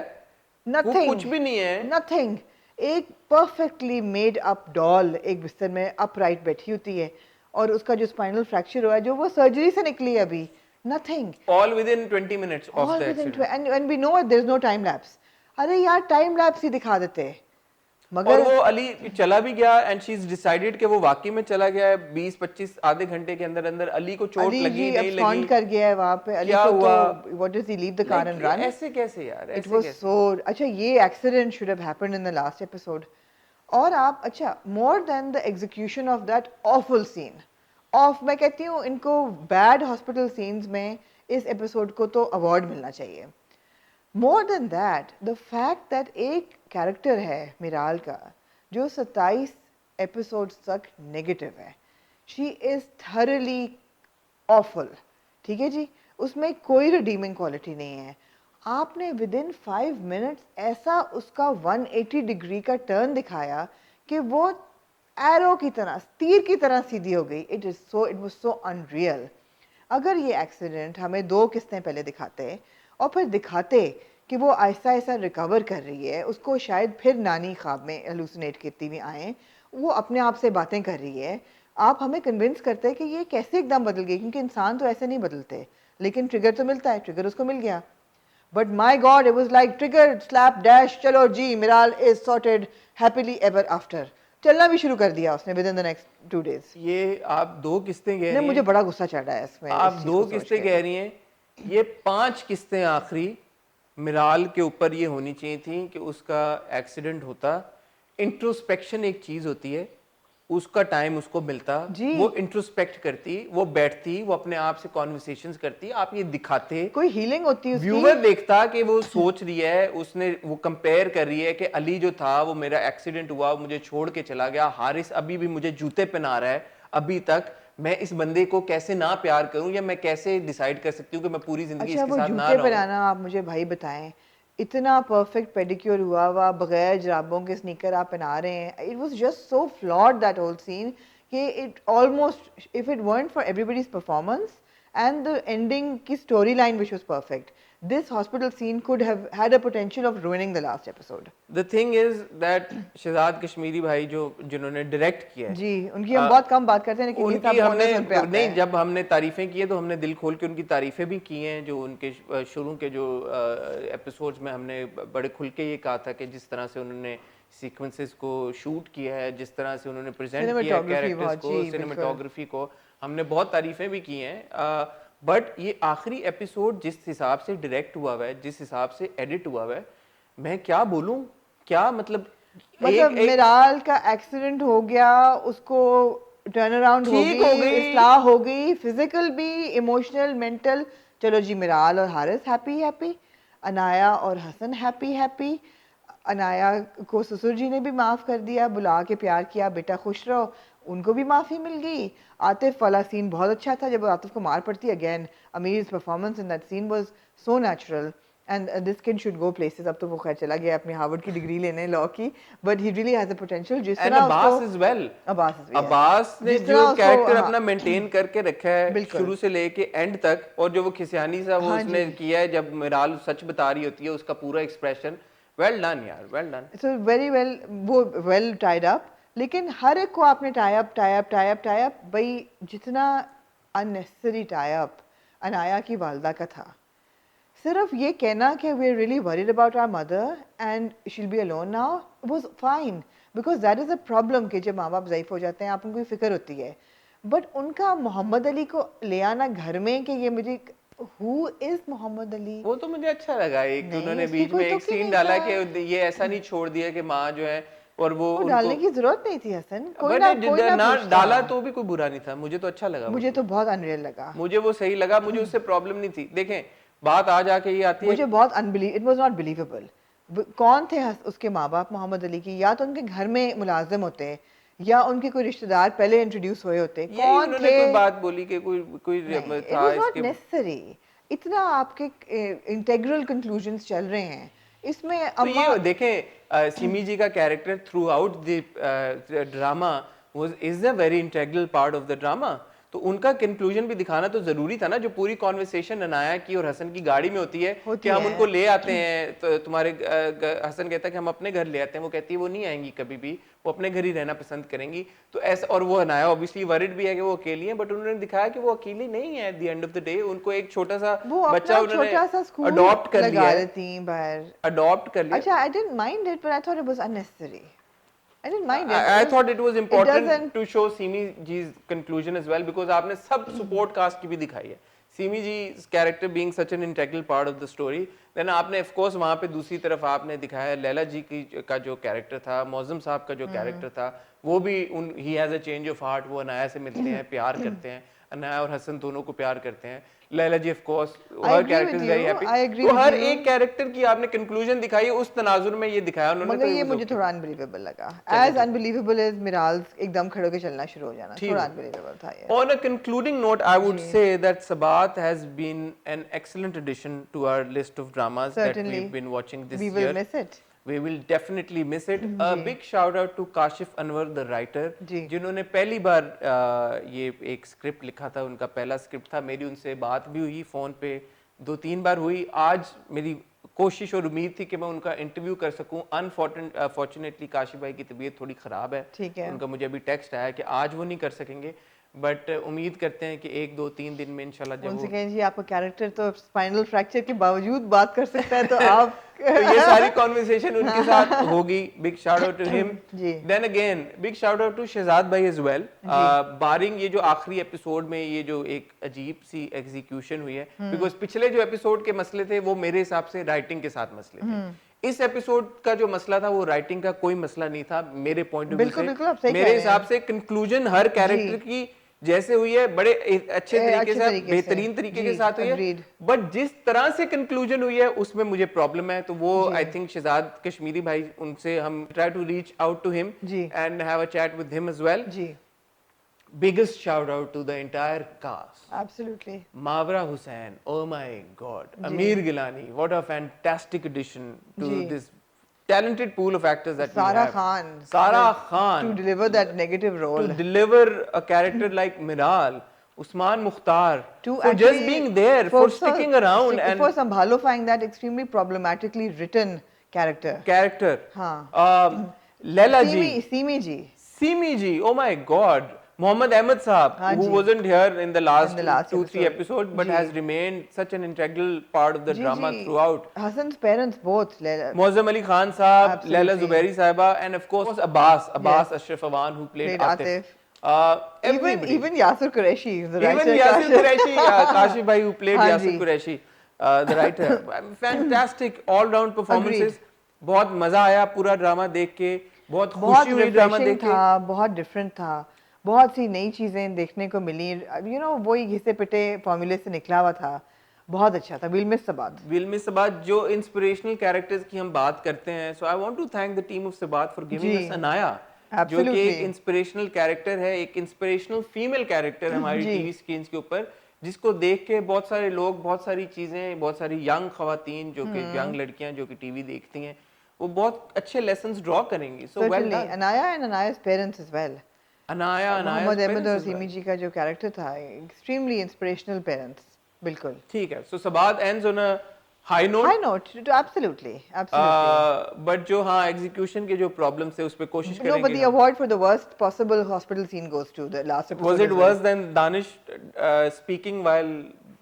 नथिंग, कुछ भी नहीं है, नथिंग। एक परफेक्टली मेड अप डॉल एक बिस्तर में अपराइट बैठी होती है, और उसका जो स्पाइनल फ्रैक्चर हुआ है, जो वो सर्जरी से निकली है अभी, nothing. All within 20 minutes of All the within accident. and we know it, there is no time lapse. अरे यार टाइम लैप्स ही दिखा देते, और मगर वो अली चला भी गया एंड शी इज डिसाइडेड कि वो वाकई में चला गया है 20-25 आधे घंटे के अंदर अंदर। अली को चोट अली लगी जी नहीं abscond लगी, कर गया है वहाँ पे। अली क्या को हुआ? तो what does he leave the car and run? ऐसे कैसे यार, It ऐसे was कैसे? so अच्छा ये accident should have happened in the last episode. और आप अच्छा more than the execution of that awful scene of मैं कहती हूँ इनको bad hospital scenes में इस episode को तो award मिलना चाहिए। More than that, the fact that एक character है मिराल का जो 27 episodes तक negative है, she is thoroughly awful, ठीक है जी, उसमें कोई redeeming quality नहीं है। आपने within 5 minutes ऐसा उसका 180 डिग्री का टर्न दिखाया कि वो एरो की तरह, तीर की तरह सीधी हो गई। It was so unreal. अगर ये एक्सीडेंट हमें 2 किस्तें पहले दिखाते और फिर दिखाते कि वो आहिस्ता आहिस्ता रिकवर कर रही है, उसको शायद फिर नानी ख्वाब में हेलुसिनेट करती हुई आए, वो अपने आप से बातें कर रही है, आप हमें कन्विंस करते कि ये कैसे एकदम बदल गई, क्योंकि इंसान तो ऐसे नहीं बदलते। लेकिन ट्रिगर तो मिलता है, ट्रिगर उसको मिल गया। But my God, it was like trigger, slap, dash, चलो जी, मिराल is sorted happily ever after. चलना भी शुरू कर दिया उसने within the next 2 days. ये आप 2 किस्तें कह नहीं, रही मुझे हैं, बड़ा गुस्सा चढ़ रहा है इसमें। आप इस चीज़ 2 को सोच किस्तें के। कह रही हैं, ये 5 किस्तें आखिरी मिराल के ऊपर ये होनी चाहिए थी कि उसका एक्सीडेंट होता, इंट्रोस्पेक्शन एक चीज होती है, उसका टाइम उसको मिलता, जी। वो इंट्रोस्पेक्ट करती, वो बैठती, वो अपने आप से कॉन्वर्सेशंस करती, आप ये दिखाते, कोई हीलिंग होती है उसकी। व्यूअर देखता कि वो सोच रही है, उसने वो कंपेयर कर रही है कि अली जो था वो मेरा एक्सीडेंट हुआ, मुझे छोड़ के चला गया, हारिस अभी भी मुझे जूते पहना रहा है, अभी तक मैं इस बंदे को कैसे ना प्यार करूं, या मैं कैसे डिसाइड कर सकती हूँ कि मैं पूरी जिंदगी अच्छा इसके वो साथ ना जूते रहूं। पहनाना आप मुझे भाई बताएं, इतना परफेक्ट पेडिक्योर हुआ हुआ बगैर जराबों के स्नीकर आप पहना रहे हैं। It was just so flawed that whole scene कि it almost if it weren't for everybody's performance and the ending की storyline which was perfect, this hospital scene could have had a potential of ruining the last episode. The thing is that Shahzad Kashmiri भाई जो जिन्होंने direct किया है, जी उनकी हम बहुत कम बात करते हैं, लेकिन ये उनकी सब हमने बोनस उन पे आता नहीं, है। जब हमने तारीफें की है तो हमने दिल खोल के उनकी तारीफें भी की हैं। जो उनके शुरू के जो एपिसोड्स में हमने बड़े खुल के ये कहा था कि जिस तरह से उन्होंने सीक्वेंसेस को शूट किया है, जिस तरह से उन्होंने प्रेजेंट किया है Cinematography कैरेक्टर्स बहुत, को, जी, बिल्कुल। सिनेमेटोग्राफी को, हमने बहुत तारीफें भी की हैं। बट ये आखिरी एपिसोड जिस हिसाब से डायरेक्ट हुआ हुआ है, जिस हिसाब से एडिट हुआ हुआ है, मैं क्या बोलूं, क्या मतलब मिराल का एक्सीडेंट हो गया, उसको टर्न अराउंड हो ठीक हो गई, गई। इस्लाह हो गई, फिजिकल भी, इमोशनल, मेंटल। चलो जी, मिराल और हारिस हैप्पी हैप्पी, अनाया और हसन हैप्पी हैप्पी। अनाया को ससुर जी ने भी माफ़ कर दिया, बुला के प्यार किया, बेटा खुश रहो, उनको भी माफ़ी मिल गई। आतिफ वाला सीन बहुत अच्छा था जब आतिफ को मार पड़ती। अगेन अमीर's performance in that scene was so natural and this kid should go places. अब तो वो खैर चला गया अपनी हार्वर्ड की डिग्री लेने लॉ की, but he really has a potential. जिस एंड तरह अब्बास उसको इज वेल, अब्बास अब्बास ने जिस तरह जो उसको, कैरेक्टर हाँ, अपना मेंटेन करके रखा है बिल्कुल। शुरू से लेके एंड तक, और जो वो खिसियानी सा वो हाँ उसने जी। किया है जब मिराल सच बता रही होती है, उसका पूरा एक्सप्रेशन, वेल डन यार, well done. So very well, वो वेल टाइड अप। लेकिन हर एक को आपने tie up tie up tie up tie up, भाई जितना अननेसेसरी टाई अप अनाया की वालदा का था। सिर्फ ये कहना कि we are really worried about our mother and she will be alone now was fine, because that is a problem कि जब माँ बाप ज़ईफ़ हो जाते हैं आप उनको फिक्र होती है। बट उनका मोहम्मद अली को ले आना घर में कि ये मुझे, हु इज़ मोहम्मद अली? वो तो मुझे अच्छा लगा, एक नहीं, उन्होंने उसकी बीच कोई में एक तुक ही सीन नहीं डाला था। कि ये ऐसा नहीं छोड़ दिया कि माँ जो है और वो वो उनको, डालने की जरूरत नहीं थी हसन, कोई बट ना पूछता। डाला तो भी कोई बुरा नहीं था, मुझे तो अच्छा लगा वो मुझे सीन। तो बहुत अनरियल लगा, मुझे वो सही लगा, मुझे उससे प्रॉब्लम नहीं थी। देखें, बात आ जाके ये आती है, मुझे बहुत unbelief, it was not believable. कौन थे उसके माँ बाप मोहम्मद अली की? या तो उनके घर में मुलाजिम होते या उनके कोई रिश्तेदार पहले इंट्रोड्यूस हुए होते। यही कौन उन्होंने थे? कोई बात बोली कि कोई कोई नहीं, इट था वाज नॉट इसके। नेसेसरी। इतना आपके इंटेग्रल कंक्लूजन्स चल रहे हैं इसमें। तो अम्मा ये देखें, सिमी जी का character through out the drama was is a very integral part of the drama. तो उनका कंक्लूजन भी दिखाना तो जरूरी था ना। जो पूरी कॉन्वर्सेशन अनाया की और हसन की गाड़ी में होती है कि हम उनको ले आते हैं, तो तुम्हारे हसन कहता है कि हम अपने घर ले आते हैं, वो कहती है वो नहीं आएंगी कभी भी, वो अपने घर ही रहना पसंद करेंगी। तो ऐसा, और वो अनाया ऑब्वियसली वरिड भी है कि वो अकेली है, बट उन्होंने दिखाया कि वो अकेली नहीं है। At the end of the day उनको एक छोटा सा बच्चा उन्होंने अडॉप्ट कर लिया, अडॉप्ट कर लिया। अच्छा, I didn't mind it, but I thought it was unnecessary. I didn't mind it. I thought it was important to show Simi ji's conclusion as well, because आपने सब support cast की भी दिखाई है। Simi ji's character being such an integral part of the story, then आपने of course वहाँ पे दूसरी तरफ आपने दिखाया लैला जी की का जो कैरेक्टर था, मौजम साहब का जो कैरेक्टर था, वो भी he has a change of heart, वो अनाया से मिलते हैं, प्यार करते हैं, अनाया और हसन दोनों को प्यार करते हैं। लैला जी ऑफ कोर्स, हर कैरेक्टर इज वेरी हैप्पी। तो हर एक कैरेक्टर की आपने कंक्लूजन दिखाई है, उस तनाजुर में ये दिखाया उन्होंने। मगर ये मुझे थोड़ा अनबिलीवेबल लगा, एज अनबिलीवेबल एज मिराल एकदम खड़े होकर चलना शुरू हो जाना, थोड़ा अनबिलीवेबल था ये। On a concluding note, I would say that Sabaat has been an excellent addition to our list of dramas that we have been watching this year. We will miss it, We will definitely miss it. A big shout out to Kashif Anwar the writer, जिन्होंने पहली बार ये एक script लिखा था, उनका पहला script था। मेरी उनसे बात भी हुई फ़ोन पे 2-3 बार हुई। आज मेरी कोशिश और उम्मीद थी कि मैं उनका इंटरव्यू कर सकूं। अनफॉर्चुनेटली काशिफ भाई की तबीयत थोड़ी ख़राब है, उनका मुझे अभी टेक्स्ट आया कि आज वो नहीं कर सकेंगे, बट उम्मीद करते हैं कि 1-2-3 दिन में इंशाल्लाह जब उनसे कहें जी आपका कैरेक्टर तो स्पाइनल फ्रैक्चर के बावजूद बात कर सकता है, तो आप तो ये सारी कॉन्वर्सेशन उनके साथ होगी। Big shout out to him. Then again big shout out to Shahzad भाई एज वेल। बारिंग ये जो आखिरी एपिसोड में ये जो एक अजीब सी एग्जीक्यूशन हुई है, बिकॉज पिछले जो एपिसोड के मसले थे वो मेरे हिसाब से राइटिंग के साथ मसले थे। इस एपिसोड का जो मसला था वो राइटिंग का कोई मसला नहीं था मेरे पॉइंट ऑफ व्यू से। मेरे हिसाब से कंक्लूजन हर कैरेक्टर की जैसे हुई है बड़े अच्छे तरीके से, बेहतरीन तरीके के साथ हुई है, बट जिस तरह से कंक्लूजन हुई है उसमें मुझे प्रॉब्लम है। तो वो आई थिंक शहजाद कश्मीरी भाई, उनसे हम try to reach out to him and have a chat with him as well. Biggest shout out to the entire cast. Absolutely. Mawra Hussain, oh my god. Amir Gilani, what a fantastic addition to this talented pool of actors that we have. Sara Khan. To deliver that negative role. To deliver a character like Miral. Usman Mukhtar. For just being there, for sticking around. And for sambhalofying that extremely problematically written character. Laila ji. Simi ji. Simi ji, oh my god. Mohammad Ahmed Saab, who wasn't here in the last 2-3 episodes, but has remained such an integral part of the drama throughout. Hassan's parents both. Mozam Ali Khan Saab, Laila Zubairi Sahiba, and of course Abbas Ashraf Awan, who played Atif. Even Yasir Qureshi, the writer. Even Yasir Qureshi, Kashif bhai, who played Yasir Qureshi, the writer. Fantastic all-round performances. बहुत मजा आया पूरा drama देख के, बहुत खुशी हुई drama देख के। बहुत डिफरेंट था, बहुत सी नई चीजें देखने को मिली। यू नो वही घिसे पिटे फॉर्मूले से निकला हुआ था, बहुत अच्छा था। विल मिस सबात जो इंस्पिरेशनल कैरेक्टर्स की हम बात करते हैं, so I want to thank the team of Sabaat for giving us Anaya, जो कि एक इंस्पिरेशनल कैरेक्टर है, एक इंस्पिरेशनल फीमेल कैरेक्टर हमारी टीवी स्क्रीन के ऊपर, जिसको देख के बहुत सारे लोग, बहुत सारी चीजें, बहुत सारी यंग खवातीन जो कि यंग लड़कियां जो कि टीवी देखती हैं, वो बहुत अच्छे लेसन्स ड्रॉ करेंगी। So well done. Anaya and Anaya's parents as well. Anaya Mohammad Ahmed और सिमी जी का जो कैरेक्टर था, एक्सट्रीमली इंस्पिरेशनल पेरेंट्स, बिल्कुल ठीक है। So Sabat ends on a high note, absolutely but जो हाँ एग्जीक्यूशन के जो प्रॉब्लम्स है उस पे कोशिश करेंगे। No, but the award for the worst possible hospital scene goes to the last episode. Was it worse than Danish speaking while?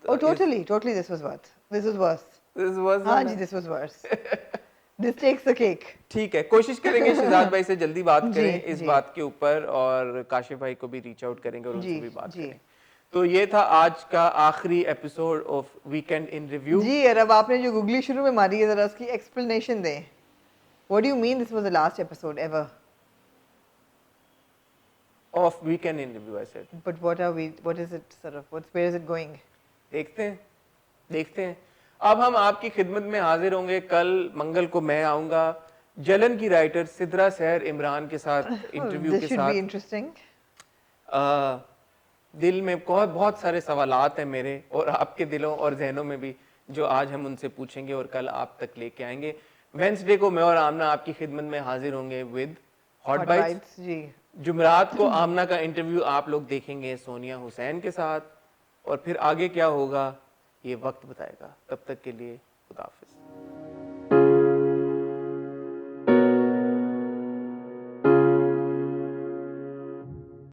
Oh totally this was worse. हां जी, this was worse. This takes the cake. ठीक है, कोशिश करेंगे शहजाद भाई से जल्दी बात करें इस बात के ऊपर, और काशिफ भाई को भी रीच आउट करेंगे और उनसे भी बात करेंगे। तो ये था आज का आखिरी episode of weekend in review. जी, और अब आपने जो गूगली शुरू में मारी है, जरा उसकी एक्सप्लेनेशन दें। What do you mean this was the last episode ever? Of weekend in review, I said. But what is it sort of, where is it going? देखते हैं। अब हम आपकी खिदमत में हाजिर होंगे कल मंगल को। मैं आऊंगा जलन की राइटर सिद्रा सहर इमरान के साथ इंटरव्यू के साथ। इंटरेस्टिंग। दिल में बहुत सारे सवालात हैं मेरे और आपके दिलों और जहनों में भी, जो आज हम उनसे पूछेंगे और कल आप तक लेके आएंगे। वेडनेसडे को मैं और आमना आपकी खिदमत में हाजिर होंगे विद हॉट बाइट्स। जी, जुमेरात को आमना का इंटरव्यू आप लोग देखेंगे सोनिया हुसैन के साथ, और फिर आगे क्या होगा ये वक्त बताएगा। तब तक के लिए खुदा हाफिज।